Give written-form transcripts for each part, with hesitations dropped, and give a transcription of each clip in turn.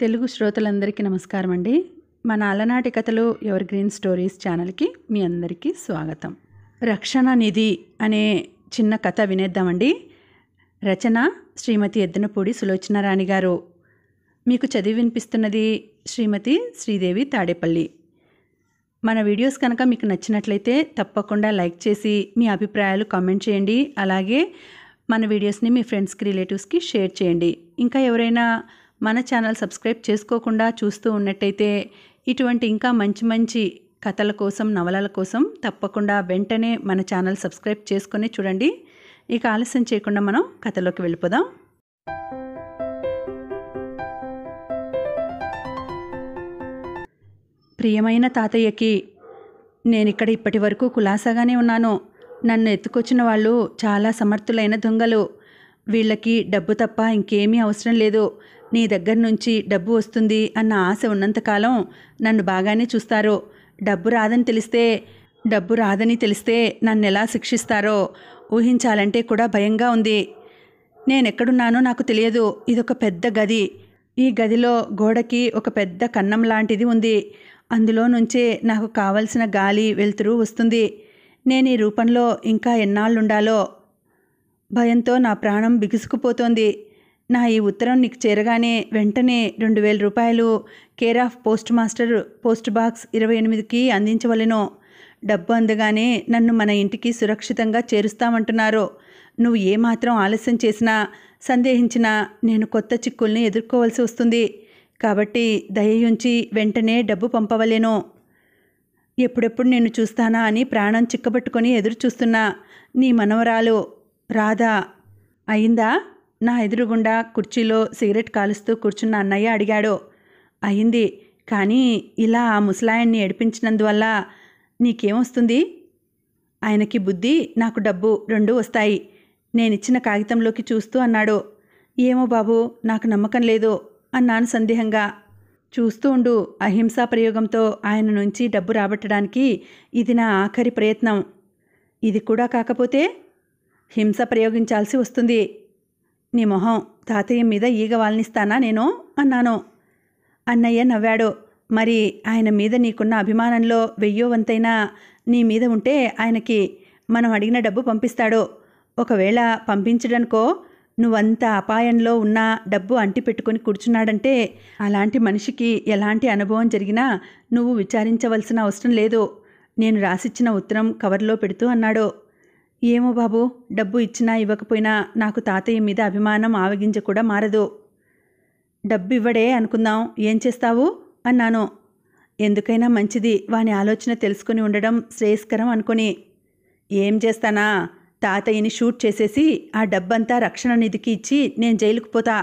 తెలుగు శ్రోతలందరికీ నమస్కారం అండి. మన అలనాటి కథలు ఎవర్ గ్రీన్ స్టోరీస్ ఛానల్కి మీ అందరికీ స్వాగతం. రక్షణ నిధి అనే చిన్న కథ వినేద్దామండి. రచన శ్రీమతి ఎద్దనపూడి సులోచనారాణి గారు. మీకు చదివి వినిపిస్తున్నది శ్రీమతి శ్రీదేవి తాడేపల్లి. మన వీడియోస్ కనుక మీకు నచ్చినట్లయితే తప్పకుండా లైక్ చేసి మీ అభిప్రాయాలు కామెంట్ చేయండి. అలాగే మన వీడియోస్ని మీ ఫ్రెండ్స్కి రిలేటివ్స్కి షేర్ చేయండి. ఇంకా ఎవరైనా మన ఛానల్ సబ్స్క్రైబ్ చేసుకోకుండా చూస్తూ ఉన్నట్టయితే ఇటువంటి ఇంకా మంచి మంచి కథల కోసం, నవలల కోసం తప్పకుండా వెంటనే మన ఛానల్ సబ్స్క్రైబ్ చేసుకొని చూడండి. ఇక ఆలస్యం చేయకుండా మనం కథలోకి వెళ్ళిపోదాం. ప్రియమైన తాతయ్యకి, నేనిక్కడ ఇప్పటి వరకు కులాసాగానే ఉన్నాను. నన్ను ఎత్తుకొచ్చిన వాళ్ళు చాలా సమర్థులైన దొంగలు. వీళ్ళకి డబ్బు తప్ప ఇంకేమీ అవసరం లేదు. నీ దగ్గర నుంచి డబ్బు వస్తుంది అన్న ఆశ ఉన్నంతకాలం నన్ను బాగానే చూస్తారు. డబ్బు రాదని తెలిస్తే నన్ను ఎలా శిక్షిస్తారో ఊహించాలంటే కూడా భయంగా ఉంది. నేనెక్కడున్నానో నాకు తెలియదు. ఇదొక పెద్ద గది. ఈ గదిలో గోడకి ఒక పెద్ద కన్నం లాంటిది ఉంది. అందులో నుంచే నాకు కావలసిన గాలి, వెలుతురు వస్తుంది. నేను ఈ రూపంలో ఇంకా ఎన్నాళ్ళుండాలో? భయంతో నా ప్రాణం బిగుసుకుపోతోంది. నా ఈ ఉత్తరం నీకు చేరగానే వెంటనే 2000 రూపాయలు care of post master post box 28కి అందించవలెను. డబ్బు అందగానే నన్ను మన ఇంటికి సురక్షితంగా చేరుస్తామంటున్నారు. నువ్వు ఏమాత్రం ఆలస్యం చేసినా, సందేహించినా నేను కొత్త చిక్కుల్ని ఎదుర్కోవాల్సి వస్తుంది. కాబట్టి దయయుంచి వెంటనే డబ్బు పంపవలెను. ఎప్పుడెప్పుడు నిన్ను చూస్తానా అని ప్రాణం చిక్కబట్టుకొని ఎదురు చూస్తున్నా. నీ మనవరాలు రాధా. అయిందా? నా ఎదురుగుండా కుర్చీలో సిగరెట్ కాలుస్తూ కూర్చున్న అన్నయ్య అడిగాడు. అయింది. కానీ ఇలా ఆ ముసలాయన్ని ఏడిపించినందువల్ల నీకేమొస్తుంది? ఆయనకి బుద్ధి, నాకు డబ్బు రెండూ వస్తాయి. నేనిచ్చిన కాగితంలోకి చూస్తూ అన్నాడు. ఏమో బాబు, నాకు నమ్మకం లేదు అన్నాను సందేహంగా. చూస్తూ ఉండు. అహింసా ప్రయోగంతో ఆయన నుంచి డబ్బు రాబట్టడానికి ఇది నా ఆఖరి ప్రయత్నం. ఇది కూడా కాకపోతే హింస ప్రయోగించాల్సి వస్తుంది. నీ మొహం, తాతయ్య మీద ఈగ వాల్నిస్తానా నేను అన్నాను. అన్నయ్య నవ్వాడు. మరి ఆయన మీద నీకున్న అభిమానంలో 1000వ వంతైనా నీ మీద ఉంటే ఆయనకి మనం అడిగిన డబ్బు పంపిస్తాడు. ఒకవేళ పంపించడనుకో, నువ్వంత అపాయంలో ఉన్న డబ్బు అంటి పెట్టుకుని కూర్చున్నాడంటే అలాంటి మనిషికి ఎలాంటి అనుభవం జరిగినా నువ్వు విచారించవలసిన అవసరం లేదు. నేను రాసిచ్చిన ఉత్తరం కవర్లో పెడుతూ అన్నాడు. ఏమో బాబు, డబ్బు ఇచ్చినా ఇవ్వకపోయినా నాకు తాతయ్య మీద అభిమానం ఆవగింజ కూడా మారదు. డబ్బు ఇవ్వడే అనుకుందాం, ఏం చేస్తావు అన్నాను. ఎందుకైనా మంచిది వాని ఆలోచన తెలుసుకుని ఉండడం శ్రేయస్కరం అనుకుని. ఏం చేస్తానా? తాతయ్యని షూట్ చేసేసి ఆ డబ్బంతా రక్షణ నిధికి ఇచ్చి నేను జైలుకు పోతా.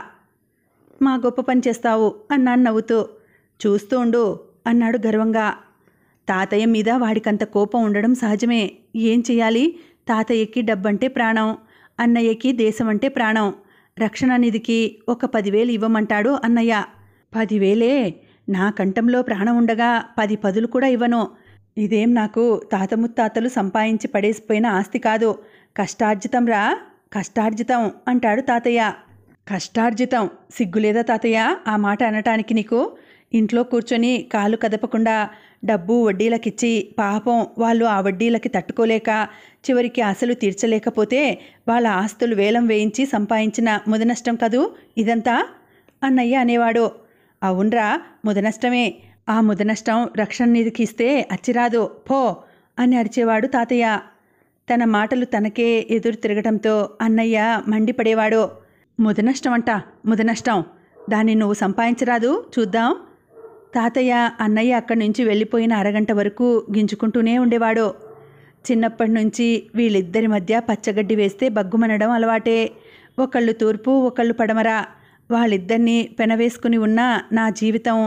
మా గొప్ప పని చేస్తావు అన్నాను నవ్వుతూ. చూస్తూ ఉండు అన్నాడు గర్వంగా. తాతయ్య మీద వాడికంత కోపం ఉండడం సహజమే. ఏం చెయ్యాలి? తాతయ్యకి డబ్బంటే ప్రాణం, అన్నయ్యకి దేశం అంటే ప్రాణం. రక్షణ నిధికి ఒక 10,000 ఇవ్వమంటాడు అన్నయ్య. 10,000? నా కంఠంలో ప్రాణం ఉండగా 10 పదులు కూడా ఇవ్వను. ఇదేం నాకు తాత ముత్తాతలు సంపాదించి పడేసిపోయిన ఆస్తి కాదు, కష్టార్జితం రా, కష్టార్జితం అంటాడు తాతయ్య. కష్టార్జితం? సిగ్గులేదా తాతయ్య ఆ మాట అనటానికి నీకు? ఇంట్లో కూర్చొని కాలు కదపకుండా డబ్బు వడ్డీలకిచ్చి పాపం వాళ్ళు ఆ వడ్డీలకి తట్టుకోలేక చివరికి అసలు తీర్చలేకపోతే వాళ్ళ ఆస్తులు వేలం వేయించి సంపాదించిన ముదనష్టం కదూ ఇదంతా అన్నయ్య అనేవాడు. అవునరా, ముదనష్టమే. ఆ ముదనష్టం రక్షణ నిధికి ఇస్తే అచ్చిరాదు, పో అని అరిచేవాడు తాతయ్య. తన మాటలు తనకే ఎదురు తిరగటంతో అన్నయ్య మండిపడేవాడు. ముదనష్టం అంట, ముదనష్టం. దాన్ని నువ్వు సంపాదించరాదు, చూద్దాం. తాతయ్య అన్నయ్య అక్కడి నుంచి వెళ్ళిపోయిన అరగంట వరకు గింజుకుంటూనే ఉండేవాడు. చిన్నప్పటి నుంచి వీళ్ళిద్దరి మధ్య పచ్చగడ్డి వేస్తే బగ్గుమనడం అలవాటే. ఒకళ్ళు తూర్పు, ఒకళ్ళు పడమర. వాళ్ళిద్దరినీ పెనవేసుకుని ఉన్న నా జీవితం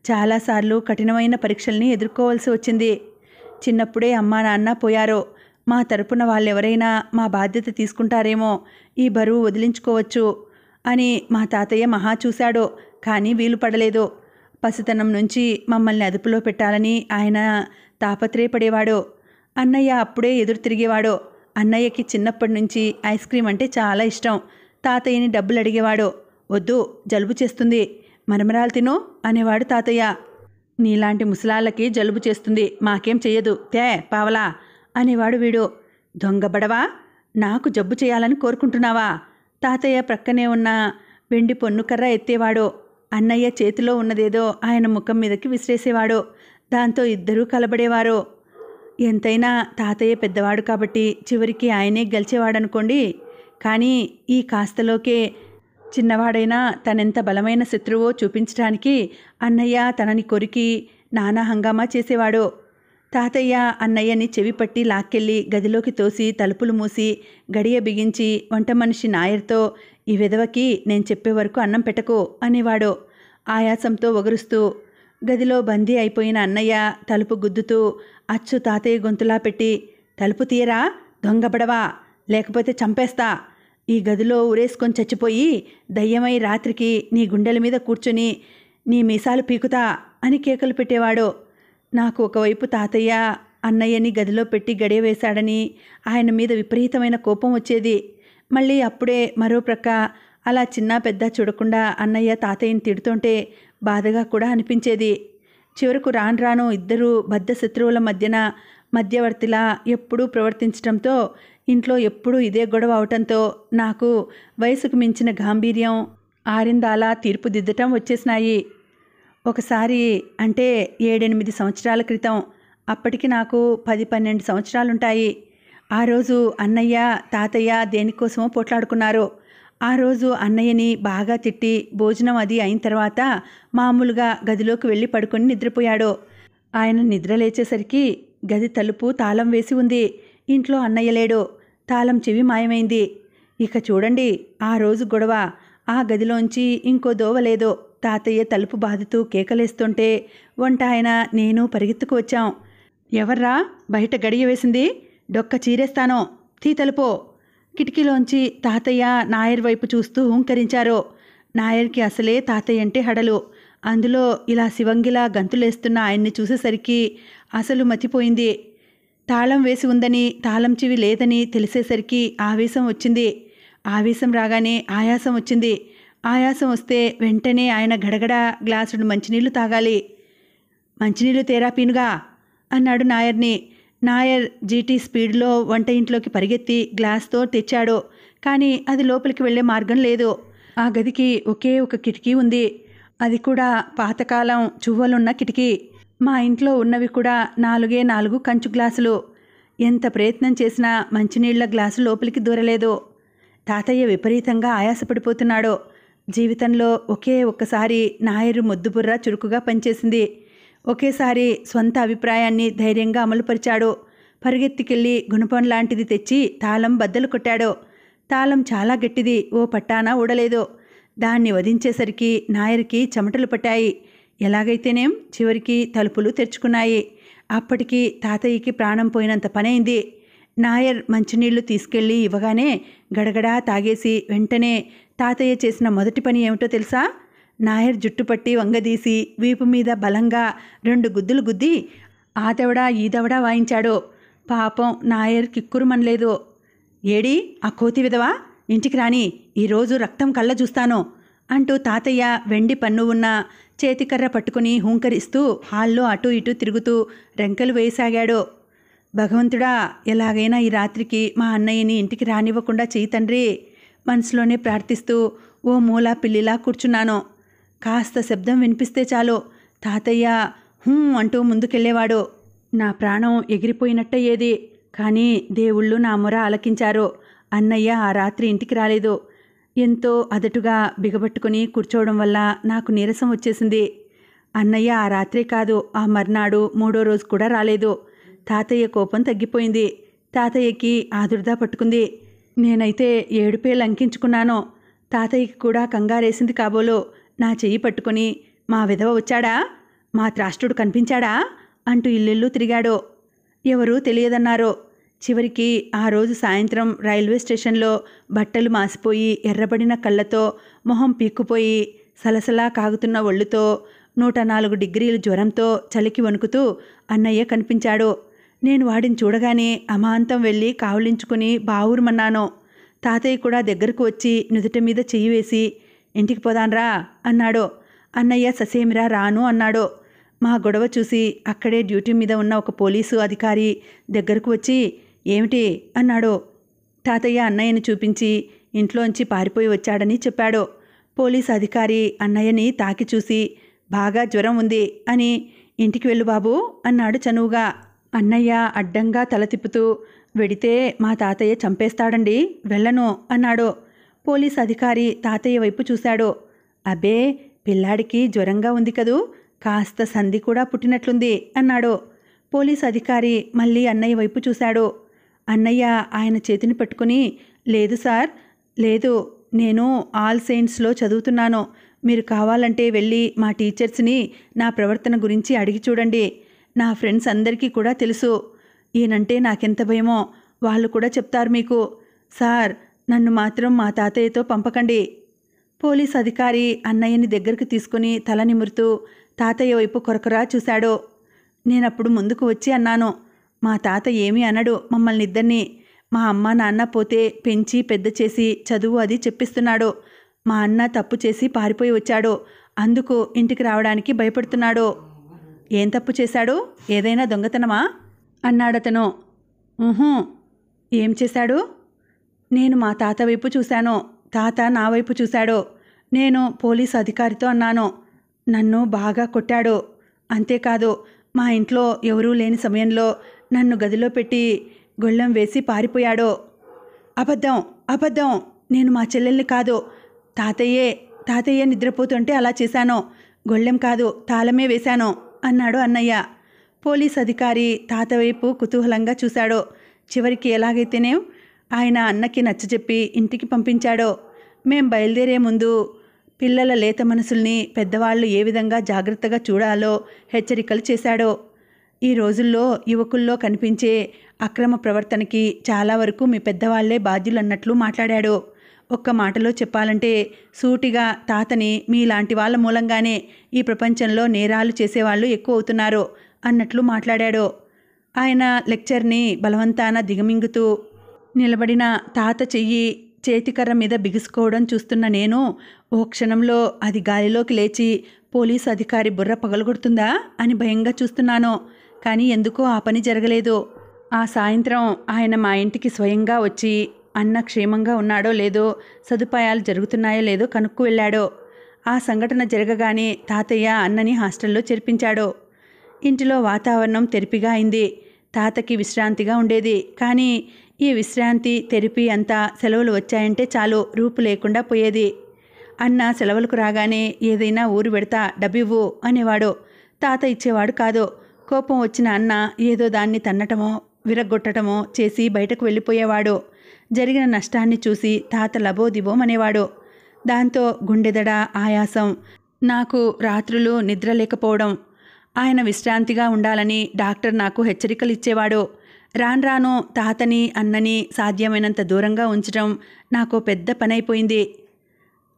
చాలాసార్లు కఠినమైన పరీక్షల్ని ఎదుర్కోవాల్సి వచ్చింది. చిన్నప్పుడే అమ్మా నాన్న పోయారు. మా తరపున వాళ్ళెవరైనా మా బాధ్యత తీసుకుంటారేమో, ఈ బరువు వదిలించుకోవచ్చు అని మా తాతయ్య మహా చూశాడు. కానీ వీలు పడలేదు. పసితనం నుంచి మమ్మల్ని అదుపులో పెట్టాలని ఆయన తాపత్రయపడేవాడు. అన్నయ్య అప్పుడే ఎదురు తిరిగేవాడు. అన్నయ్యకి చిన్నప్పటి నుంచి ఐస్ క్రీమ్ అంటే చాలా ఇష్టం. తాతయ్యని డబ్బులు అడిగేవాడు. వద్దు, జలుబు చేస్తుంది, మరమరాలు తిను అనేవాడు తాతయ్య. నీలాంటి ముసలాళ్ళకి జలుబు చేస్తుంది, మాకేం చెయ్యదు, తే పావలా అనేవాడు వీడు. దొంగబడవా, నాకు జబ్బు చేయాలని కోరుకుంటున్నావా? తాతయ్య ప్రక్కనే ఉన్న వెండి పొన్నుకర్ర ఎత్తేవాడు. అన్నయ్య చేతిలో ఉన్నదేదో ఆయన ముఖం మీదకి విసిరేసేవాడు. దాంతో ఇద్దరూ కలబడేవారు. ఎంతైనా తాతయ్య పెద్దవాడు కాబట్టి చివరికి ఆయనే గెలిచేవాడనుకోండి. కానీ ఈ కాస్తలోకే చిన్నవాడైనా తనెంత బలమైన శత్రువో చూపించడానికి అన్నయ్య తనని కొరికి నానా హంగామా చేసేవాడు. తాతయ్య అన్నయ్యని చెవిపట్టి లాక్కెళ్ళి గదిలోకి తోసి తలుపులు మూసి గడియ బిగించి వంట మనిషి నాయర్తో, ఈ విధవకి నేను చెప్పే వరకు అన్నం పెట్టకు అనేవాడు ఆయాసంతో ఒగరుస్తూ. గదిలో బందీ అయిపోయిన అన్నయ్య తలుపు గుద్దుతూ అచ్చు తాతయ్య గొంతులా పెట్టి, తలుపు తీయరా దొంగబడవా, లేకపోతే చంపేస్తా, ఈ గదిలో ఉరేసుకొని చచ్చిపోయి దయ్యమై రాత్రికి నీ గుండెల మీద కూర్చుని నీ మీసాలు పీకుతా అని కేకలు పెట్టేవాడు. నాకు ఒకవైపు తాతయ్య అన్నయ్యని గదిలో పెట్టి గడియ వేశాడని ఆయన మీద విపరీతమైన కోపం వచ్చేది. మళ్ళీ అప్పుడే మరో ప్రక్క అలా చిన్న పెద్ద చూడకుండా అన్నయ్య తాతయ్యని తిడుతుంటే బాధగా కూడా అనిపించేది. చివరకు రాను రాను ఇద్దరూ బద్ధ శత్రువుల మధ్యవర్తిలా ఎప్పుడూ ప్రవర్తించడంతో ఇంట్లో ఎప్పుడూ ఇదే గొడవ అవటంతో నాకు వయసుకు మించిన గాంభీర్యం, ఆరిందాలా తీర్పుదిద్దటం వచ్చేసినాయి. ఒకసారి అంటే 7-8 సంవత్సరాల క్రితం, అప్పటికి నాకు 10-12 సంవత్సరాలుంటాయి. ఆ రోజు అన్నయ్య తాతయ్య దేనికోసమో పోట్లాడుకున్నారు. ఆ రోజు అన్నయ్యని బాగా తిట్టి భోజనం అది అయిన తర్వాత మామూలుగా గదిలోకి వెళ్ళి పడుకొని నిద్రపోయాడు. ఆయన నిద్ర లేచేసరికి గది తలుపు తాళం వేసి ఉంది. ఇంట్లో అన్నయ్య లేడు. తాళం చెవి మాయమైంది. ఇక చూడండి ఆ రోజు గొడవ. ఆ గదిలోంచి ఇంకో దోవలేదు. తాతయ్య తలుపు బాదుతూ కేకలేస్తుంటే వంట ఆయన నేను పరిగెత్తుకు వచ్చాం. ఎవర్రా బయట గడియ వేసింది, డొక్క చీరేస్తానో, తీ తలుపో. కిటికీలోంచి తాతయ్య నాయర్ వైపు చూస్తూ హుంకరించారు. నాయర్కి అసలే తాతయ్య అంటే హడలు. అందులో ఇలా శివంగిలా గంతులేస్తున్న ఆయన్ని చూసేసరికి అసలు మతిపోయింది. తాళం వేసి ఉందని తాళం చెవి లేదని తెలిసేసరికి ఆవేశం వచ్చింది. ఆవేశం రాగానే ఆయాసం వచ్చింది. ఆయాసం వస్తే వెంటనే ఆయన గడగడ గ్లాసుడు మంచినీళ్లు తాగాలి. మంచినీళ్లు తేరా పీనుగా అన్నాడు నాయర్ని. నాయర్ జీటీ స్పీడ్లో వంట ఇంట్లోకి పరిగెత్తి గ్లాస్తో తెచ్చాడు. కానీ అది లోపలికి వెళ్లే మార్గం లేదు. ఆ గదికి ఒకే ఒక కిటికీ ఉంది. అది కూడా పాతకాలం చువ్వలున్న కిటికీ. మా ఇంట్లో ఉన్నవి కూడా 4 కంచు గ్లాసులు. ఎంత ప్రయత్నం చేసినా మంచినీళ్ల గ్లాసు లోపలికి దూరలేదు. తాతయ్య విపరీతంగా ఆయాసపడిపోతున్నాడు. జీవితంలో ఒకే ఒక్కసారి నాయరు మొద్దుబుర్ర చురుకుగా పనిచేసింది. ఒకేసారి స్వంత అభిప్రాయాన్ని ధైర్యంగా అమలుపరిచాడు. పరిగెత్తికెళ్ళి గుణపం లాంటిది తెచ్చి తాళం బద్దలు కొట్టాడు. తాళం చాలా గట్టిది, ఓ పట్టాన ఊడలేదు. దాన్ని వధించేసరికి నాయర్కి చెమటలు పట్టాయి. ఎలాగైతేనేం చివరికి తలుపులు తెరుచుకున్నాయి. అప్పటికి తాతయ్యకి ప్రాణం పోయినంత పనైంది. నాయర్ మంచినీళ్లు తీసుకెళ్ళి ఇవ్వగానే గడగడా తాగేసి వెంటనే తాతయ్య చేసిన మొదటి పని ఏమిటో తెలుసా? నాయర్ జుట్టుపట్టి వంగదీసి వీపు మీద బలంగా 2 గుద్దులు గుద్ది ఆదవడా ఈదవడా వాయించాడు. పాపం నాయర్ కిక్కురుమనలేదు. ఏడి ఆ కోతి విధవా, ఇంటికి రాని, ఈరోజు రక్తం కళ్ళ చూస్తాను అంటూ తాతయ్య వెండి పన్ను ఉన్న చేతికర్ర పట్టుకుని హూంకరిస్తూ హాల్లో అటూ ఇటూ తిరుగుతూ రెంకలు వేయసాగాడు. భగవంతుడా, ఎలాగైనా ఈ రాత్రికి మా అన్నయ్యని ఇంటికి రానివ్వకుండా చెయ్యి తండ్రి. మనసులోనే ప్రార్థిస్తూ ఓ మూల పిల్లిలా కూర్చున్నాను. కాస్త శబ్దం వినిపిస్తే చాలు తాతయ్య అంటూ ముందుకెళ్ళేవాడు. నా ప్రాణం ఎగిరిపోయినట్టయ్యేది. కానీ దేవుళ్ళు నా మొర ఆలకించారు. అన్నయ్య ఆ రాత్రి ఇంటికి రాలేదు. ఎంతో అదటుగా బిగబట్టుకుని కూర్చోవడం వల్ల నాకు నీరసం వచ్చేసింది. అన్నయ్య ఆ రాత్రే కాదు, ఆ మర్నాడు 3వ రోజు కూడా రాలేదు. తాతయ్య కోపం తగ్గిపోయింది. తాతయ్యకి ఆదుర్దా పట్టుకుంది. నేనైతే ఏడుపే లంకించుకున్నాను. తాతయ్యకి కూడా కంగారేసింది కాబోలు. నా చెయ్యి పట్టుకుని, మా విధవ వచ్చాడా, మా త్రాష్టుడు కనిపించాడా అంటూ ఇల్లిల్లు తిరిగాడు. ఎవరూ తెలియదన్నారు. చివరికి ఆ రోజు సాయంత్రం రైల్వే స్టేషన్లో బట్టలు మాసిపోయి ఎర్రబడిన కళ్ళతో, మొహం పీక్కుపోయి సలసలా కాగుతున్న ఒళ్ళుతో, 104 డిగ్రీల జ్వరంతో చలికి వణుకుతూ అన్నయ్య కనిపించాడు. నేను వాడిని చూడగానే అమాంతం వెళ్ళి కావులించుకుని బావురుమన్నాను. తాతయ్య కూడా దగ్గరకు వచ్చి నుదుట మీద చెయ్యి వేసి, ఇంటికి పోదాన్రా అన్నాడు. అన్నయ్య ససేమిరా రాను అన్నాడు. మా గొడవ చూసి అక్కడే డ్యూటీ మీద ఉన్న ఒక పోలీసు అధికారి దగ్గరకు వచ్చి ఏమిటి అన్నాడు. తాతయ్య అన్నయ్యని చూపించి ఇంట్లోంచి పారిపోయి వచ్చాడని చెప్పాడు. పోలీసు అధికారి అన్నయ్యని తాకి చూసి బాగా జ్వరం ఉంది అని ఇంటికి వెళ్ళు బాబు అన్నాడు చనువుగా. అన్నయ్య అడ్డంగా తల తిప్పుతూ వెడితే మా తాతయ్య చంపేస్తాడండి, వెళ్ళను అన్నాడు. పోలీస్ అధికారి తాతయ్య వైపు చూశాడు. అబ్బే పిల్లాడికి జ్వరంగా ఉంది కదూ, కాస్త సంధి కూడా పుట్టినట్లుంది అన్నాడు. పోలీస్ అధికారి మళ్ళీ అన్నయ్య వైపు చూశాడు. అన్నయ్య ఆయన చేతిని పట్టుకుని లేదు సార్, లేదు, నేను ఆల్ సెయింట్స్లో చదువుతున్నాను. మీరు కావాలంటే వెళ్ళి మా టీచర్స్ని నా ప్రవర్తన గురించి అడిగి చూడండి. నా ఫ్రెండ్స్ అందరికీ కూడా తెలుసు. ఈయనంటే నాకెంత భయమో వాళ్ళు కూడా చెప్తారు మీకు. సార్ నన్ను మాత్రం మా తాతయ్యతో పంపకండి. పోలీస్ అధికారి అన్నయ్యని దగ్గరికి తీసుకుని తల నిమురుతూ తాతయ్య వైపు కొరకొరా చూశాడు. నేనప్పుడు ముందుకు వచ్చి అన్నాను, మా తాత ఏమీ అనడు మమ్మల్ని ఇద్దరినీ. మా అమ్మ నాన్న పోతే పెంచి పెద్ద చేసి చదువు అది చెప్పిస్తున్నాడు. మా అన్న తప్పు చేసి పారిపోయి వచ్చాడు, అందుకు ఇంటికి రావడానికి భయపడుతున్నాడు. ఏం తప్పు చేశాడు? ఏదైనా దొంగతనమా అన్నాడతను. ఏం చేశాడు? నేను మా తాత వైపు చూశాను, తాత నా వైపు చూశాడు. నేను పోలీసు అధికారితో అన్నాను, నన్ను బాగా కొట్టాడు. అంతేకాదు మా ఇంట్లో ఎవరూ లేని సమయంలో నన్ను గదిలో పెట్టి గొళ్ళెం వేసి పారిపోయాడు. అబద్ధం, అబద్ధం, నేను మా చెల్లెల్ని కాదు, తాతయ్యే నిద్రపోతుంటే అలా చేశాను. గొళ్ళెం కాదు, తాళమే వేశాను అన్నాడు అన్నయ్య. పోలీస్ అధికారి తాత వైపు కుతూహలంగా చూశాడు. చివరికి ఎలాగైతేనే ఆయన అన్నకి నచ్చజెప్పి ఇంటికి పంపించాడో. మేం బయలుదేరే ముందు పిల్లల లేత మనసుల్ని పెద్దవాళ్ళు ఏ విధంగా జాగ్రత్తగా చూడాలో హెచ్చరికలు చేశాడో. ఈ రోజుల్లో యువకుల్లో కనిపించే అక్రమ ప్రవర్తనకి చాలా వరకు మీ పెద్దవాళ్లే బాధ్యులన్నట్లు మాట్లాడాడు. ఒక్క మాటలో చెప్పాలంటే సూటిగా తాతని మీలాంటి వాళ్ళ మూలంగానే ఈ ప్రపంచంలో నేరాలు చేసేవాళ్ళు ఎక్కువ అవుతున్నారు అన్నట్లు మాట్లాడాడు. ఆయన లెక్చర్ని బలవంతాన దిగమింగుతూ నిలబడిన తాత చెయ్యి చేతికర్ర మీద బిగుసుకోవడం చూస్తున్న నేను ఓ క్షణంలో అది గాలిలోకి లేచి పోలీసు అధికారి బుర్ర పగలగొడుతుందా అని భయంగా చూస్తున్నాను. కానీ ఎందుకో ఆ పని జరగలేదు. ఆ సాయంత్రం ఆయన మా ఇంటికి స్వయంగా వచ్చి అన్న క్షేమంగా ఉన్నాడో లేదో, సదుపాయాలు జరుగుతున్నాయో లేదో కనుక్కు వెళ్ళాడో. ఆ సంఘటన జరగగానే తాతయ్య అన్నని హాస్టల్లో చేర్పించాడు. ఇంటిలో వాతావరణం తెరిపిగా అయింది. తాతకి విశ్రాంతిగా ఉండేది. కానీ ఈ విశ్రాంతి తెరిపి అంతా సెలవులు వచ్చాయంటే చాలు రూపు లేకుండా పోయేది. అన్న సెలవులకు రాగానే ఏదైనా ఊరు పెడతా డబ్బివ్వు అనేవాడు. తాత ఇచ్చేవాడు కాదు. కోపం వచ్చిన అన్న ఏదో దాన్ని తన్నటమో విరగ్గొట్టటమో చేసి బయటకు వెళ్ళిపోయేవాడు. జరిగిన నష్టాన్ని చూసి తాత లబోదిబోమనేవాడు. దాంతో గుండెదడ, ఆయాసం, నాకు రాత్రులు నిద్ర లేకపోవడం. ఆయన విశ్రాంతిగా ఉండాలని డాక్టర్ నాకు హెచ్చరికలు ఇచ్చేవాడు. రాను తాతని అన్నని సాధ్యమైనంత దూరంగా ఉంచడం నాకు పెద్ద పనైపోయింది.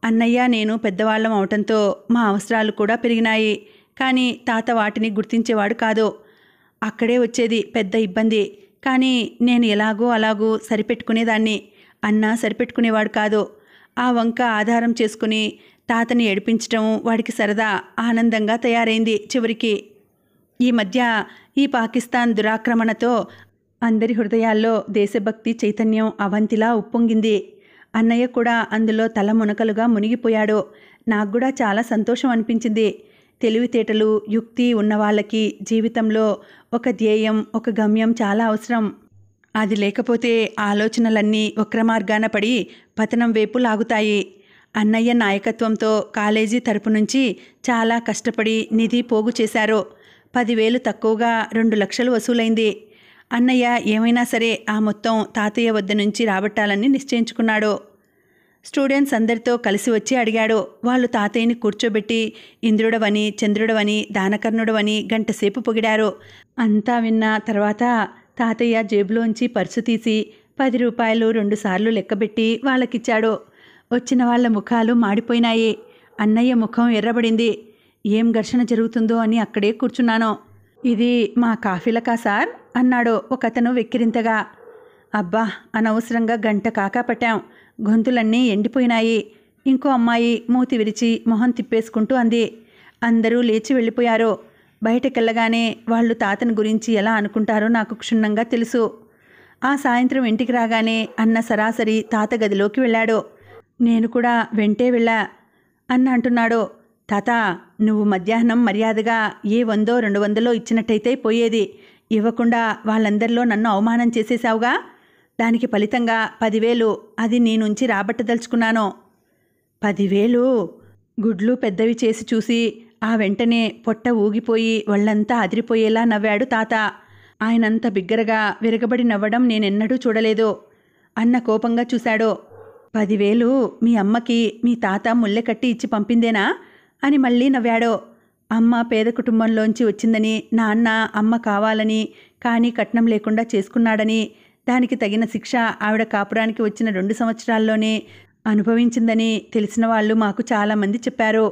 అన్నయ్య నేను పెద్దవాళ్ళం అవటంతో మా అవసరాలు కూడా పెరిగినాయి. కానీ తాత వాటిని గుర్తించేవాడు కాదు. అక్కడే వచ్చేది పెద్ద ఇబ్బంది. కానీ నేను ఎలాగో అలాగూ సరిపెట్టుకునేదాన్ని. అన్న సరిపెట్టుకునేవాడు కాదు. ఆ వంక ఆధారం చేసుకుని తాతని ఏడిపించటం వాడికి సరదా, ఆనందంగా తయారైంది చివరికి. ఈ మధ్య ఈ పాకిస్తాన్ దురాక్రమణతో అందరి హృదయాల్లో దేశభక్తి చైతన్యం అవంతిలా ఉప్పొంగింది. అన్నయ్య కూడా అందులో తల మునకలుగా మునిగిపోయాడు. నాకు కూడా చాలా సంతోషం అనిపించింది. తెలివితేటలు, యుక్తి ఉన్నవాళ్ళకి జీవితంలో ఒక ధ్యేయం, ఒక గమ్యం చాలా అవసరం. అది లేకపోతే ఆలోచనలన్నీ వక్రమార్గాన పడి పతనం వైపు లాగుతాయి. అన్నయ్య నాయకత్వంతో కాలేజీ తరపు నుంచి చాలా కష్టపడి నిధి పోగు చేశారు. 10,000 తక్కువగా 2 లక్షలు వసూలైంది. అన్నయ్య ఏమైనా సరే ఆ మొత్తం తాతయ్య వద్ద నుంచి రాబట్టాలని నిశ్చయించుకున్నాడు. స్టూడెంట్స్ అందరితో కలిసి వచ్చి అడిగాడు. వాళ్ళు తాతయ్యని కూర్చోబెట్టి ఇంద్రుడవని, చంద్రుడవని, దానకర్ణుడవని గంటసేపు పొగిడారు. అంతా విన్న తర్వాత తాతయ్య జేబులోంచి పర్సు తీసి 10 రూపాయలు 2 సార్లు లెక్కబెట్టి వాళ్ళకిచ్చాడు. వచ్చిన వాళ్ళ ముఖాలు మాడిపోయినాయి. అన్నయ్య ముఖం ఎర్రబడింది. ఏం ఘర్షణ జరుగుతుందో అని అక్కడే కూర్చున్నాను. ఇది మా కాఫీలకా సార్ అన్నాడు ఒకతను వెక్కిరింతగా. అబ్బా, అనవసరంగా గంట కాకా పట్టాం. గొంతులన్నీ ఎండిపోయినాయి. ఇంకో అమ్మాయి మూతి విరిచి మొహం తిప్పేసుకుంటూ అంది. అందరూ లేచి వెళ్ళిపోయారు. బయటకెళ్ళగానే వాళ్ళు తాతని గురించి ఎలా అనుకుంటారో నాకు క్షుణ్ణంగా తెలుసు. ఆ సాయంత్రం ఇంటికి రాగానే అన్న సరాసరి తాత గదిలోకి వెళ్ళాడు. నేను కూడా వెంటే వెళ్ళా. అన్న అంటున్నాడు, తాత, నువ్వు మధ్యాహ్నం మర్యాదగా ఏ 100 200 ఇచ్చినట్టయితే పోయేది. ఇవ్వకుండా వాళ్ళందరిలో నన్ను అవమానం చేసేశావుగా. దానికి ఫలితంగా 10,000 అది నీ నుంచి రాబట్టదలుచుకున్నాను. 10,000? గుడ్లు పెద్దవి చేసి చూసి ఆ వెంటనే పొట్ట ఊగిపోయి ఒళ్ళంతా అదిరిపోయేలా నవ్వాడు తాత. ఆయనంత బిగ్గరగా విరగబడి నవ్వడం నేనెన్నడూ చూడలేదు. అన్న కోపంగా చూశాడు. 10,000 మీ అమ్మకి మీ తాత ముల్లె కట్టి ఇచ్చి పంపిందేనా అని మళ్ళీ నవ్వాడు. అమ్మ పేద కుటుంబంలోంచి వచ్చిందని, నాన్న అమ్మ కావాలని కానీ కట్నం లేకుండా చేసుకున్నాడని, దానికి తగిన శిక్ష ఆవిడ కాపురానికి వచ్చిన 2 సంవత్సరాల్లోనే అనుభవించిందని తెలిసిన వాళ్ళు మాకు చాలామంది చెప్పారు.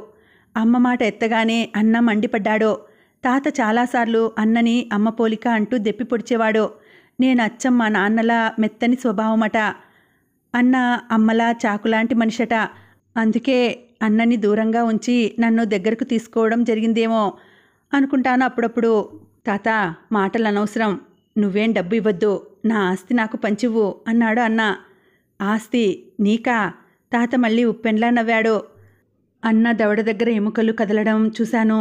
అమ్మ మాట ఎత్తగానే అన్న మండిపడ్డాడు. తాత చాలాసార్లు అన్నని అమ్మ పోలిక అంటూ దెప్పి పొడిచేవాడు. నేను అచ్చం మా నాన్నలా మెత్తని స్వభావమట. అన్న అమ్మలా చాకులాంటి మనిషట. అందుకే అన్నని దూరంగా ఉంచి నన్ను దగ్గరకు తీసుకోవడం జరిగిందేమో అనుకుంటాను అప్పుడప్పుడు. తాత, మాటలు అనవసరం. నువ్వేం డబ్బు ఇవ్వద్దు. నా ఆస్తి నాకు పంచివ్వు అన్నాడు అన్న. ఆస్తి నీకా? తాత మళ్ళీ ఉప్పెన్లా నవ్వాడు. అన్న దవడ దగ్గర ఎముకలు కదలడం చూశాను.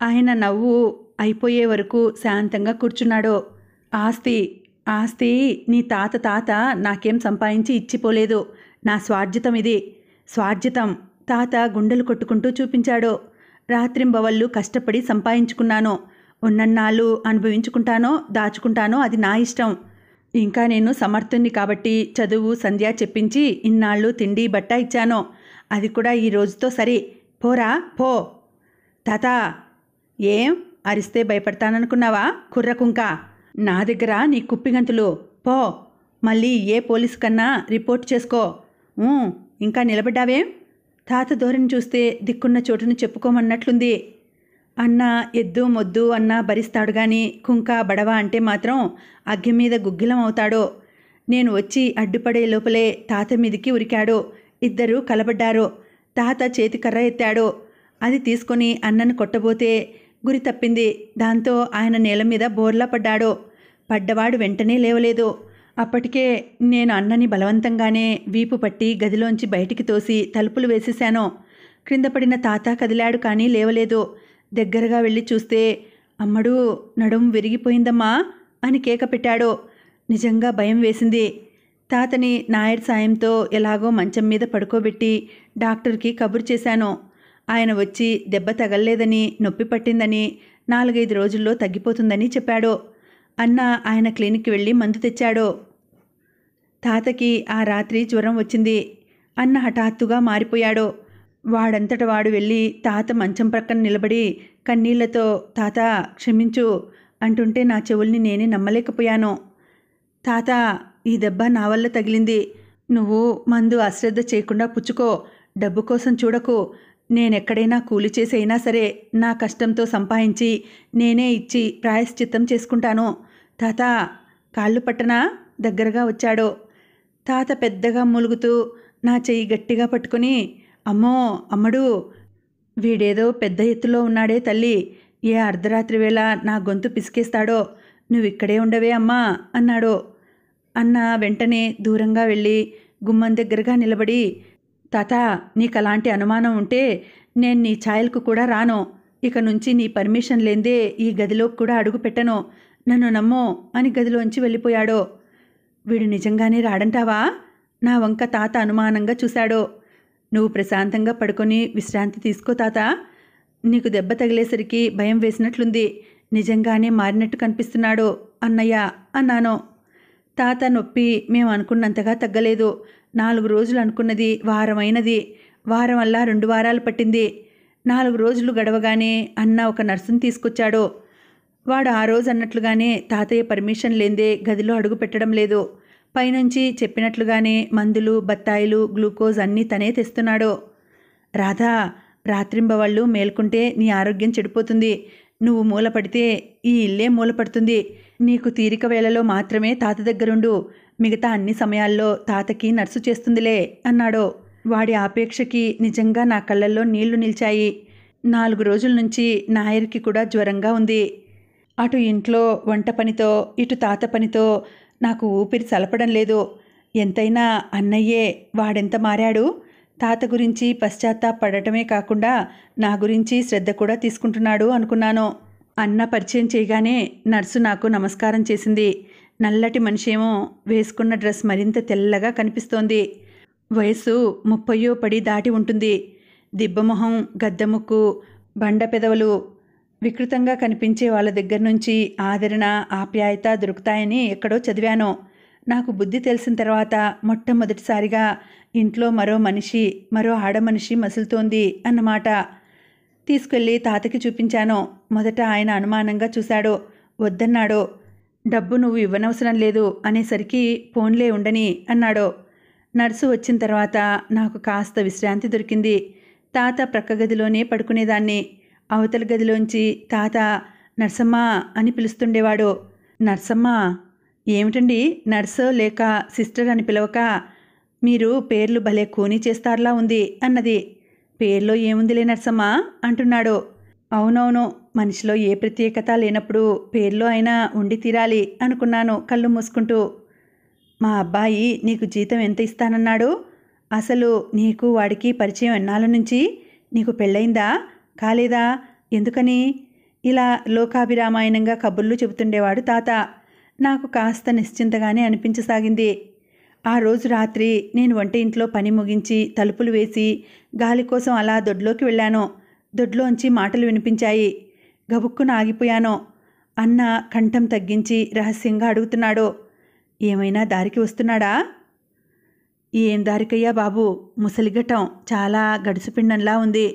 ఆయన నవ్వు అయిపోయే వరకు శాంతంగా కూర్చున్నాడు. ఆస్తి ఆస్తి నీ తాత నాకేం సంపాదించి ఇచ్చిపోలేదు. నా స్వార్జితం ఇది, స్వార్జితం. తాత గుండెలు కొట్టుకుంటూ చూపించాడు. రాత్రింబవళ్ళు కష్టపడి సంపాదించుకున్నాను. ఉన్నన్నాళ్ళు అనుభవించుకుంటానో దాచుకుంటానో అది నా ఇష్టం. ఇంకా నేను సమర్థుణ్ణి కాబట్టి చదువు సంధ్య చెప్పించి ఇన్నాళ్ళు తిండి బట్ట ఇచ్చాను. అది కూడా ఈ రోజుతో సరి. పోరా పో. తాత, ఏం అరిస్తే భయపడతాననుకున్నావా కుర్రకుంక? నా దగ్గర నీ కుప్పిగంతులు. పో, మళ్ళీ ఏ పోలీసు కన్నా రిపోర్ట్ చేసుకో. ఇంకా నిలబడ్డావేం? తాత ధోరణి చూస్తే దిక్కున్న చోటును చెప్పుకోమన్నట్లుంది. అన్న ఎద్దు మొద్దు అన్న భరిస్తాడు గాని కుంక బడవ అంటే మాత్రం అగ్గి మీద గుగ్గిలం అవుతాడు. నేను వచ్చి అడ్డుపడే లోపలే తాత మీదికి ఉరికాడు. ఇద్దరూ కలబడ్డారు. తాత చేతికర్ర ఎత్తాడు. అది తీసుకొని అన్నను కొట్టబోతే గురి తప్పింది. దాంతో ఆయన నేల మీద బోర్లా పడ్డాడు. పడ్డవాడు వెంటనే లేవలేదు. అప్పటికే నేను అన్నని బలవంతంగానే వీపు పట్టి గదిలోంచి బయటికి తోసి తలుపులు వేసేశాను. క్రింద పడిన తాత కదిలాడు కానీ లేవలేదు. దగ్గరగా వెళ్ళి చూస్తే, అమ్మడు, నడుం విరిగిపోయిందమ్మా అని కేక పెట్టాడు. నిజంగా భయం వేసింది. తాతని నాయర్ సాయంతో ఎలాగో మంచం మీద పడుకోబెట్టి డాక్టర్కి కబురు చేశాను. ఆయన వచ్చి దెబ్బ తగల్లేదని, నొప్పి పట్టిందని, 4-5 రోజుల్లో తగ్గిపోతుందని చెప్పాడు. అన్న ఆయన క్లినిక్కి వెళ్ళి మందు తెచ్చాడు. తాతకి ఆ రాత్రి జ్వరం వచ్చింది. అన్న హఠాత్తుగా మారిపోయాడు. వాడంతట వాడు వెళ్ళి తాత మంచం ప్రక్కన నిలబడి కన్నీళ్లతో, తాత క్షమించు అంటుంటే నా చెవుల్ని నేనే నమ్మలేకపోయాను. తాత, ఈ దెబ్బ నా వల్ల తగిలింది. నువ్వు మందు అశ్రద్ధ చేయకుండా పుచ్చుకో. డబ్బు కోసం చూడకు. నేనెక్కడైనా కూలి చేసి అయినా సరే నా కష్టంతో సంపాదించి నేనే ఇచ్చి ప్రాయశ్చిత్తం చేసుకుంటాను. తాత, కాళ్ళు పట్టనా? దగ్గరగా వచ్చాడు. తాత పెద్దగా మూలుగుతూ నా చెయ్యి గట్టిగా పట్టుకుని, అమ్మో అమ్మడు, వీడేదో పెద్ద ఎత్తులో ఉన్నాడే తల్లి. ఏ అర్ధరాత్రి వేళ నా గొంతు పిసికేస్తాడో. నువ్విక్కడే ఉండవే అమ్మా అన్నాడు. అన్న వెంటనే దూరంగా వెళ్ళి గుమ్మం దగ్గరగా నిలబడి, తాత, నీకలాంటి అనుమానం ఉంటే నేను నీ ఛాయలకు కూడా రాను. ఇక నుంచి నీ పర్మిషన్ లేందే ఈ గదిలోకి కూడా అడుగు పెట్టను. నన్ను నమ్మో అని గదిలోంచి వెళ్ళిపోయాడు. వీడు నిజంగానే రాడంటావా? నా వంక తాత అనుమానంగా చూశాడు. నువ్వు ప్రశాంతంగా పడుకొని విశ్రాంతి తీసుకో తాత. నీకు దెబ్బ తగిలేసరికి భయం వేసినట్లుంది. నిజంగానే మారినట్టు కనిపిస్తున్నాడు అన్నయ్య అన్నాను. తాత నొప్పి మేము అనుకున్నంతగా తగ్గలేదు. 4 రోజులు అనుకున్నది వారమైనది. వారం వల్ల 2 వారాలు పట్టింది. 4 రోజులు గడవగానే అన్న ఒక నర్సును తీసుకొచ్చాడు. వాడు ఆ రోజు అన్నట్లుగానే తాతయ్య పర్మిషన్ లేందే గదిలో అడుగు పెట్టడం లేదు. పైనుంచి చెప్పినట్లుగానే మందులు, బత్తాయిలు, గ్లూకోజ్ అన్నీ తనే తెస్తున్నాడు. రాధా, రాత్రింబవళ్ళు మేల్కుంటే నీ ఆరోగ్యం చెడిపోతుంది. నువ్వు మూలపడితే ఈ ఇల్లే మూలపడుతుంది. నీకు తీరిక వేళలో మాత్రమే తాత దగ్గరుండు. మిగతా అన్ని సమయాల్లో తాతకి నర్సు చేస్తుందిలే అన్నాడు. వాడి ఆపేక్షకి నిజంగా నా కళ్ళల్లో నీళ్లు నిలిచాయి. 4 రోజుల నుంచి నాయర్కి కూడా జ్వరంగా ఉంది. అటు ఇంట్లో వంట పనితో, ఇటు తాత పనితో నాకు ఊపిరి సలపడం లేదు. ఎంతైనా అన్నయ్యే, వాడెంత మారాడు. తాత గురించి పశ్చాత్తాపడటమే కాకుండా నా గురించి శ్రద్ధ కూడా తీసుకుంటున్నాడు అనుకున్నాను. అన్న పరిచయం చేయగానే నర్సు నాకు నమస్కారం చేసింది. నల్లటి మనిషేమో వేసుకున్న డ్రెస్ మరింత తెల్లగా కనిపిస్తోంది. వయసు 30 పడి దాటి ఉంటుంది. దిబ్బమొహం, గద్దముక్కు, బండ పెదవులు. వికృతంగా కనిపించే వాళ్ళ దగ్గర నుంచి ఆదరణ, ఆప్యాయత దొరుకుతాయని ఎక్కడో చదివాను. నాకు బుద్ధి తెలిసిన తర్వాత మొట్టమొదటిసారిగా ఇంట్లో మరో మనిషి, మరో ఆడమనిషి మసులుతోంది అన్నమాట. తీసుకెళ్ళి తాతకి చూపించాను. మొదట ఆయన అనుమానంగా చూశాడు. వద్దన్నాడు. డబ్బు నువ్వు ఇవ్వనవసరం లేదు అనేసరికి పోన్లే ఉండని అన్నాడు. నర్సు వచ్చిన తర్వాత నాకు కాస్త విశ్రాంతి దొరికింది. తాత ప్రక్క గదిలోనే పడుకునేదాన్ని. అవతల గదిలోంచి తాత నర్సమ్మా అని పిలుస్తుండేవాడు. నర్సమ్మా? ఏమిటండి, నర్సో లేక సిస్టర్ అని పిలవక? మీరు పేర్లు భలే కూనీ చేస్తారులా ఉంది అన్నది. పేర్లో ఏముందిలే నర్సమ్మా అంటున్నాడు. అవునవును, మనిషిలో ఏ ప్రత్యేకత లేనప్పుడు పేర్లో అయినా ఉండి తీరాలి అనుకున్నాను కళ్ళు మూసుకుంటూ. మా అబ్బాయి నీకు జీతం ఎంత ఇస్తానన్నాడు? అసలు నీకు వాడికి పరిచయం ఎన్నాళ్ళ నుంచి? నీకు పెళ్ళయిందా? కాలేదా? ఎందుకని? ఇలా లోకాభిరామాయణంగా కబుర్లు చెబుతుండేవాడు తాత. నాకు కాస్త నిశ్చింతగానే అనిపించసాగింది. ఆ రోజు రాత్రి నేను వంట ఇంట్లో పని ముగించి తలుపులు వేసి గాలి కోసం అలా దొడ్లోకి వెళ్ళాను. దొడ్లోంచి మాటలు వినిపించాయి. గబుక్కున ఆగిపోయాను. అన్న కంఠం తగ్గించి రహస్యంగా అడుగుతున్నాడు. ఏమైనా దారికి వస్తున్నాడా? ఏం దారికయ్యా బాబు, ముసలిగటం చాలా గడుసుపిండంలా ఉంది.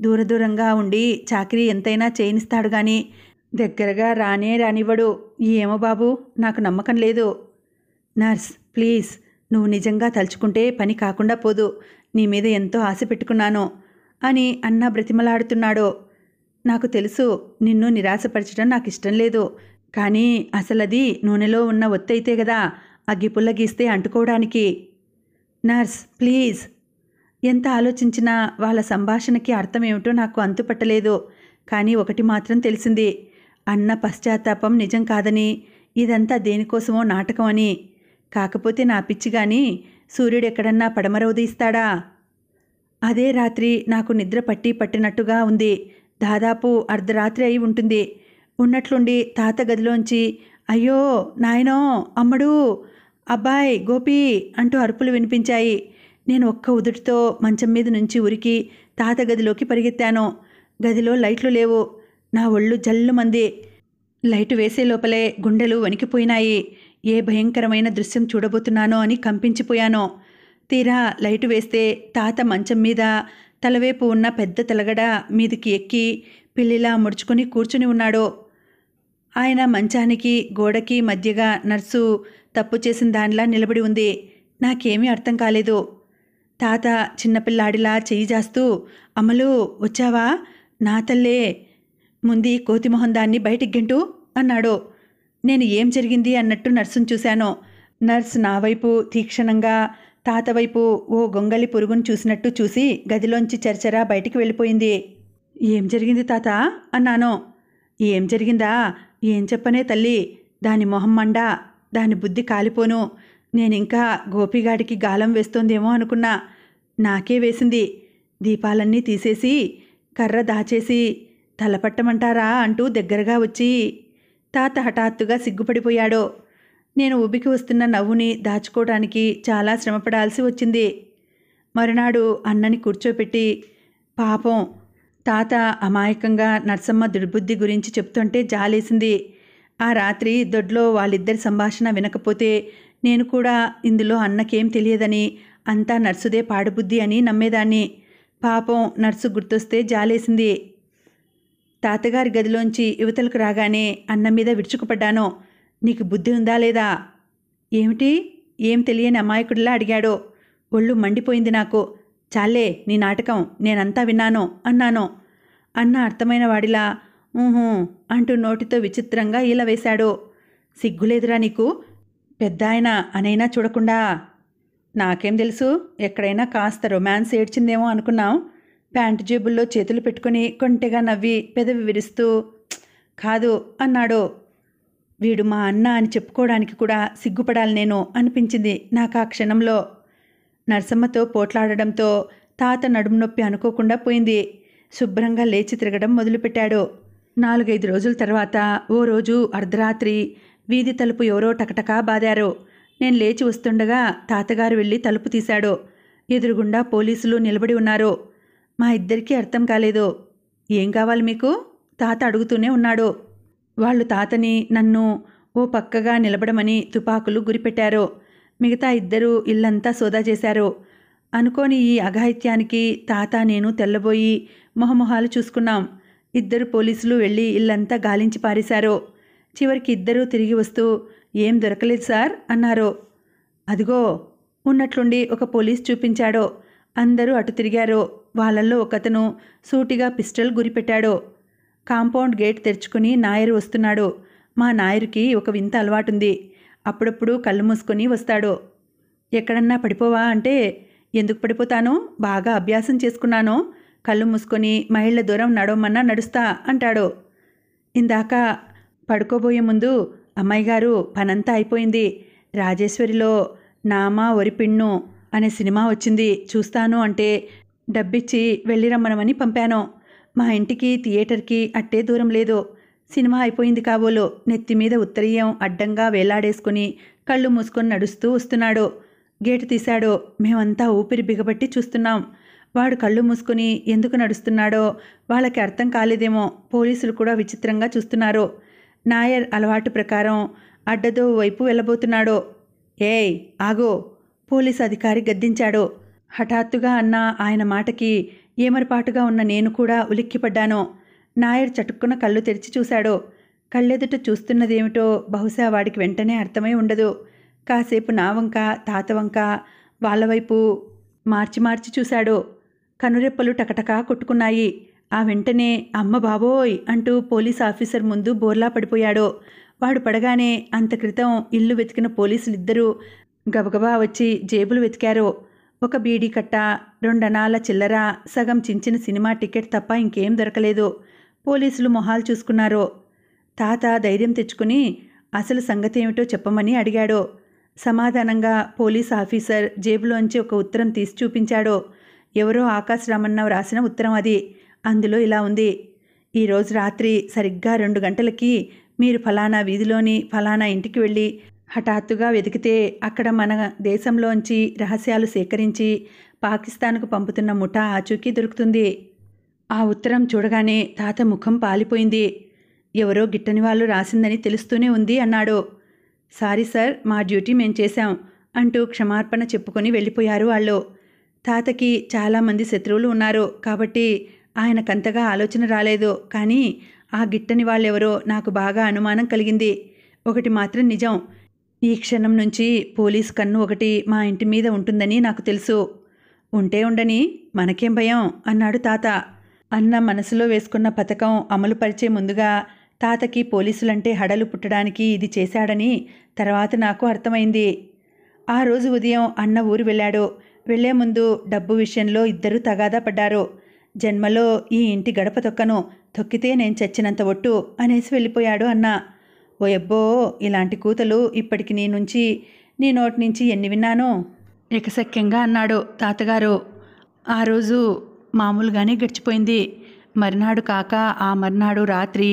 దూరంగా ఉండి చాకరీ ఎంతైనా చేయనిస్తాడు గాని దగ్గరగా రానే రానివ్వడు. ఏమో బాబు, నాకు నమ్మకం లేదు. నర్స్, ప్లీజ్, నువ్వు నిజంగా తలుచుకుంటే పని కాకుండా పోదు. నీ మీద ఎంతో ఆశ పెట్టుకున్నాను అని అన్న బ్రతిమలాడుతున్నాడు. నాకు తెలుసు, నిన్ను నిరాశపరచడం నాకు ఇష్టం లేదు. కానీ అసలది నూనెలో ఉన్న ఒత్తైతే గదా అగ్గిపుల్ల గీస్తే అంటుకోవడానికి. Nurse, please. ఎంత ఆలోచించినా వాళ్ళ సంభాషణకి అర్థమేమిటో నాకు అంతుపట్టలేదు. కానీ ఒకటి మాత్రం తెలిసింది. అన్న పశ్చాత్తాపం నిజం కాదని, ఇదంతా దేనికోసమో నాటకం అని. కాకపోతే నా పిచ్చిగాని సూర్యుడెక్కడన్నా పడమర ఉదయిస్తాడా? అదే రాత్రి నాకు నిద్ర పట్టినట్టుగా ఉంది. దాదాపు అర్ధరాత్రి అయి ఉంటుంది. ఉన్నట్లుండి తాత గదిలోంచి అయ్యో నాయనో, అమ్మడు, అబ్బాయ్, గోపి అంటూ అరుపులు వినిపించాయి. నేను ఒక్క ఉదుటితో మంచం మీద నుంచి ఉరికి తాత గదిలోకి పరిగెత్తాను. గదిలో లైట్లు లేవు. నా ఒళ్ళు జల్లుమంది. లైటు వేసే లోపలే గుండెలు వణికిపోయినాయి. ఏ భయంకరమైన దృశ్యం చూడబోతున్నానో అని కంపించిపోయాను. తీరా లైటు వేస్తే తాత మంచం మీద తలవేపు ఉన్న పెద్ద తలగడ మీదికి ఎక్కి పిల్లిలా ముడుచుకొని కూర్చుని ఉన్నాడు. ఆయన మంచానికి గోడకి మధ్యగా నర్సు తప్పు చేసిన దానిలా నిలబడి ఉంది. నాకేమీ అర్థం కాలేదు. తాత చిన్నపిల్లాడిలా చెయ్యి జాస్తూ, అమలు వచ్చావా? నా తల్లే, ముందు కోతిమొహం దాన్ని బయటికి గెంటు అన్నాడు. నేను ఏం జరిగింది అన్నట్టు నర్సును చూశాను. నర్స్ నా వైపు తీక్షణంగా, తాత వైపు ఓ గొంగళి పురుగును చూసినట్టు చూసి గదిలోంచి చర్చరా బయటికి వెళ్ళిపోయింది. ఏం జరిగింది తాత అన్నాను. ఏం జరిగిందా? ఏం చెప్పనే తల్లి, దాని మొహం మండ, దాని బుద్ధి కాలిపోను. నేనింకా గోపిగాడికి గాలం వేస్తోందేమో అనుకున్నా. నాకే వేసింది. దీపాలన్నీ తీసేసి కర్ర దాచేసి తలపట్టమంటారా అంటూ దగ్గరగా వచ్చి తాత హఠాత్తుగా సిగ్గుపడిపోయాడు. నేను ఉబికి వస్తున్న నవ్వుని దాచుకోవడానికి చాలా శ్రమపడాల్సి వచ్చింది. మరునాడు అన్నని కూర్చోపెట్టి పాపం తాత అమాయకంగా నర్సమ్మ దుర్బుద్ధి గురించి చెప్తుంటే జాలేసింది. ఆ రాత్రి దొడ్లో వాళ్ళిద్దరి సంభాషణ వినకపోతే నేను కూడా ఇందులో అన్నకేం తెలియదని, అంతా నర్సుదే పాడుబుద్ధి అని నమ్మేదాన్ని. పాపం నర్సు గుర్తొస్తే జాలేసింది. తాతగారి గదిలోంచి యువతలకు రాగానే అన్న మీద విరుచుకుపడ్డాను. నీకు బుద్ధి ఉందా లేదా? ఏమిటి? ఏం తెలియని అమాయకుడిలా అడిగాడు. ఒళ్ళు మండిపోయింది నాకు. చాలే నీ నాటకం, నేనంతా విన్నాను అన్నాను. అన్న అర్థమైన వాడిలా ఊహూ అంటూ నోటితో విచిత్రంగా ఈల వేశాడు. సిగ్గులేదురా నీకు? పెద్ద ఆయన అనైనా చూడకుండా. నాకేం తెలుసు, ఎక్కడైనా కాస్త రొమాన్స్ ఏడ్చిందేమో అనుకున్నాం. ప్యాంటు జేబుల్లో చేతులు పెట్టుకుని కొంటెగా నవ్వి పెదవి విరుస్తూ కాదు అన్నాడు. వీడు మా అన్న అని చెప్పుకోవడానికి కూడా సిగ్గుపడాలి నేను అనిపించింది నాకు ఆ క్షణంలో. నరసమ్మతో పోట్లాడడంతో తాత నడుము నొప్పి అనుకోకుండా పోయింది. శుభ్రంగా లేచి తిరగడం మొదలుపెట్టాడు. 4-5 రోజుల తర్వాత ఓ రోజు అర్ధరాత్రి వీధి తలుపు ఎవరో టకటకా బాదారు. నేను లేచి వస్తుండగా తాతగారు వెళ్ళి తలుపు తీశాడు. ఎదురుగుండా పోలీసులు నిలబడి ఉన్నారు. మా ఇద్దరికీ అర్థం కాలేదు. ఏం కావాలి మీకు? తాత అడుగుతూనే ఉన్నాడు. వాళ్ళు తాతని నన్ను ఓ పక్కగా నిలబడమని తుపాకులు గురిపెట్టారు. మిగతా ఇద్దరూ ఇల్లంతా సోదా చేశారు. అనుకోని ఈ అఘాయిత్యానికి తాత నేను తెల్లబోయి మొహమొహాలు చూసుకున్నాం. 2 పోలీసులు వెళ్ళి ఇల్లంతా గాలించి పారేశారు. చివరికి 2 తిరిగి వస్తూ ఏం దొరకలేదు సార్ అన్నారు. అదిగో ఉన్నట్లుండి ఒక పోలీస్ చూపించాడు. అందరూ అటు తిరిగారు. వాళ్ళల్లో ఒకతను సూటిగా పిస్టల్ గురిపెట్టాడు. కాంపౌండ్ గేట్ తెరుచుకుని నాయరు వస్తున్నాడు. మా నాయరుకి ఒక వింత అలవాటుంది. అప్పుడప్పుడు కళ్ళు మూసుకొని వస్తాడు. ఎక్కడన్నా పడిపోవా అంటే ఎందుకు పడిపోతాను, బాగా అభ్యాసం చేసుకున్నాను, కళ్ళు మూసుకొని మైళ్ళ దూరం నడవమన్నా నడుస్తా అంటాడు. ఇందాక పడుకోబోయే ముందు అమ్మాయి గారు పనంతా అయిపోయింది, రాజేశ్వరిలో నామా ఒరిపిన్ను అనే సినిమా వచ్చింది, చూస్తాను అంటే డబ్బిచ్చి వెళ్ళి రమ్మనమని పంపాను. మా ఇంటికి థియేటర్కి అట్టే దూరం లేదు. సినిమా అయిపోయింది కాబోలు నెత్తిమీద ఉత్తరీయం అడ్డంగా వేలాడేసుకుని కళ్ళు మూసుకొని నడుస్తూ వస్తున్నాడు. గేటు తీశాడు. మేమంతా ఊపిరి బిగబట్టి చూస్తున్నాం. వాడు కళ్ళు మూసుకొని ఎందుకు నడుస్తున్నాడో వాళ్ళకి అర్థం కాలేదేమో. పోలీసులు కూడా విచిత్రంగా చూస్తున్నారు. నాయర్ అలవాటు ప్రకారం అడ్డదో వైపు వెళ్ళబోతున్నాడు. ఏయ్ ఆగో, పోలీసు అధికారి గద్దించాడు. హఠాత్తుగా అన్న ఆయన మాటకి ఏమరపాటుగా ఉన్న నేను కూడా ఉలిక్కిపడ్డాను. నాయర్ చటుక్కున కళ్ళు తెరిచి చూశాడు. కళ్ళెదుట చూస్తున్నదేమిటో బహుశా వాడికి వెంటనే అర్థమై ఉండదు. కాసేపు నా వంక తాత వంక వాళ్ళవైపు మార్చి మార్చి చూశాడు. కనురెప్పలు టకటకా కొట్టుకున్నాయి. ఆ వెంటనే అమ్మ బాబోయ్ అంటూ పోలీస్ ఆఫీసర్ ముందు బోర్లా పడిపోయాడు. వాడు పడగానే అంత క్రితం ఇల్లు వెతికిన పోలీసులిద్దరూ గబగబా వచ్చి జేబులు వెతికారు. ఒక బీడీ కట్ట, 2 అణాల చిల్లర, సగం చించిన సినిమా టికెట్ తప్ప ఇంకేం దొరకలేదు. పోలీసులు మొహాలు చూసుకున్నారు. తాత ధైర్యం తెచ్చుకుని అసలు సంగతి ఏమిటో చెప్పమని అడిగాడు. సమాధానంగా పోలీస్ ఆఫీసర్ జేబులోంచి ఒక ఉత్తరం తీసి చూపించాడు. ఎవరో ఆకాశ్ రామన్న వ్రాసిన ఉత్తరం అది. అందులో ఇలా ఉంది: ఈరోజు రాత్రి సరిగ్గా 2 గంటలకి మీరు ఫలానా వీధిలోని ఫలానా ఇంటికి వెళ్ళి హఠాత్తుగా వెతికితే అక్కడ మన దేశంలోంచి రహస్యాలు సేకరించి పాకిస్తాన్కు పంపుతున్న ముఠా ఆచూకీ దొరుకుతుంది. ఆ ఉత్తరం చూడగానే తాత ముఖం పాలిపోయింది. ఎవరో గిట్టని వాళ్ళు రాసిందని తెలుస్తూనే ఉంది అన్నాడు. సారీ సార్, మా డ్యూటీ మేం చేశాం అంటూ క్షమార్పణ చెప్పుకొని వెళ్ళిపోయారు వాళ్ళు. తాతకి చాలామంది శత్రువులు ఉన్నారు కాబట్టి ఆయనకంతగా ఆలోచన రాలేదు. కానీ ఆ గిట్టని వాళ్ళెవరో నాకు బాగా అనుమానం కలిగింది. ఒకటి మాత్రం నిజం, ఈ క్షణం నుంచి పోలీస్ కన్ను ఒకటి మా ఇంటి మీద ఉంటుందని నాకు తెలుసు. ఉంటే ఉండని, మనకేం భయం అన్నాడు తాత. అన్న మనసులో వేసుకున్న పథకం అమలుపరిచే ముందుగా తాతకి పోలీసులంటే హడలు పుట్టడానికి ఇది చేశాడని తర్వాత నాకు అర్థమైంది. ఆ రోజు ఉదయం అన్న ఊరు వెళ్ళాడు. వెళ్లే ముందు డబ్బు విషయంలో ఇద్దరూ తగాదా పడ్డారు. జన్మలో ఈ ఇంటి గడప తొక్కను, తొక్కితే నేను చచ్చినంత ఒట్టు అనేసి వెళ్ళిపోయాడు అన్న. ఓయబ్బో, ఇలాంటి కూతలు ఇప్పటికి నీ నోటి నుంచి ఎన్ని విన్నానో ఎకసక్యంగా అన్నాడు తాతగారు. ఆ రోజు మామూలుగానే గడిచిపోయింది. మర్నాడు కాక ఆ మర్నాడు రాత్రి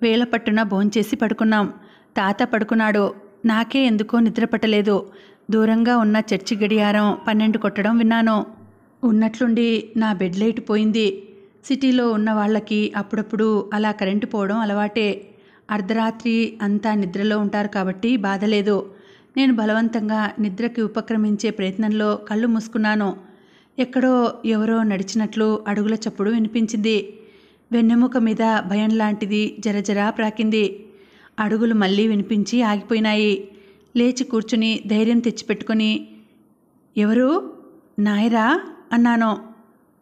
వేళపట్టున భోంచేసి పడుకున్నాం. తాత పడుకున్నాడు. నాకే ఎందుకో నిద్ర పట్టలేదు. దూరంగా ఉన్న చర్చి గడియారం 12 కొట్టడం విన్నాను. ఉన్నట్లుండి నా బెడ్ లైట్ పోయింది. సిటీలో ఉన్న వాళ్ళకి అప్పుడప్పుడు అలా కరెంటు పోవడం అలవాటే. అర్ధరాత్రి అంతా నిద్రలో ఉంటారు కాబట్టి బాధలేదు. నేను బలవంతంగా నిద్రకి ఉపక్రమించే ప్రయత్నంలో కళ్ళు మూసుకున్నాను. ఎక్కడో ఎవరో నడిచినట్లు అడుగుల చప్పుడు వినిపించింది. వెన్నెముక మీద భయం లాంటిది జరజరా ప్రాకింది. అడుగులు మళ్ళీ వినిపించి ఆగిపోయినాయి. లేచి కూర్చుని ధైర్యం తెచ్చిపెట్టుకుని ఎవరు నాయరా అన్నాను.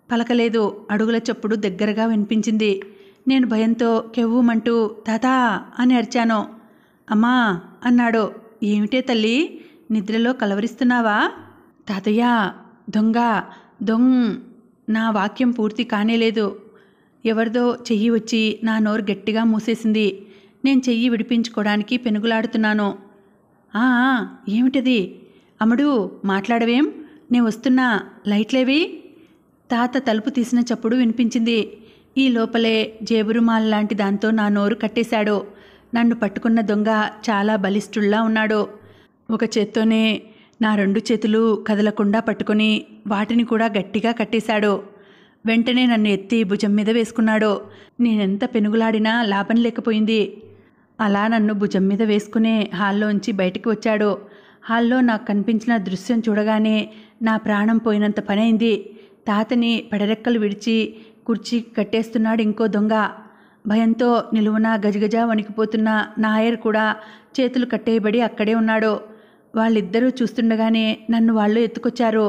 పలకలేదు. అడుగుల చప్పుడు దగ్గరగా వినిపించింది. నేను భయంతో కెవ్వుమంటూ తాతా అని అరిచాను. అమ్మా అన్నాడు. ఏమిటే తల్లి, నిద్రలో కలవరిస్తున్నావా? తాతయ్య, దొంగ నా వాక్యం పూర్తి కానేలేదు. ఎవరిదో చెయ్యి వచ్చి నా నోరు గట్టిగా మూసేసింది. నేను చెయ్యి విడిపించుకోవడానికి పెనుగులాడుతున్నాను. ఆ ఏమిటది? అమ్మడు మాట్లాడవేం? నేను వస్తున్నా, లైట్లేవి. తాత తలుపు తీసిన చప్పుడు వినిపించింది. ఈ లోపలే జేబురుమాల్ లాంటి దాంతో నా నోరు కట్టేశాడు. నన్ను పట్టుకున్న దొంగ చాలా బలిష్ఠుల్లా ఉన్నాడు. ఒక చేత్తోనే నా 2 చేతులు కదలకుండా పట్టుకొని వాటిని కూడా గట్టిగా కట్టేశాడు. వెంటనే నన్ను ఎత్తి భుజం మీద వేసుకున్నాడు. నేనెంత పెనుగులాడినా లాభం లేకపోయింది. అలా నన్ను భుజం మీద వేసుకునే హాల్లోంచి బయటికి వచ్చాడు. హాల్లో నాకు కనిపించిన దృశ్యం చూడగానే నా ప్రాణం పోయినంత పనైంది. తాతని పెడరెక్కలు విడిచి కుర్చీ కట్టేస్తున్నాడు ఇంకో దొంగ. భయంతో నిలువున గజగజ వణికిపోతున్న నాయర్ కూడా చేతులు కట్టేయబడి అక్కడే ఉన్నాడు. వాళ్ళిద్దరూ చూస్తుండగానే నన్ను వాళ్ళు ఎత్తుకొచ్చారు.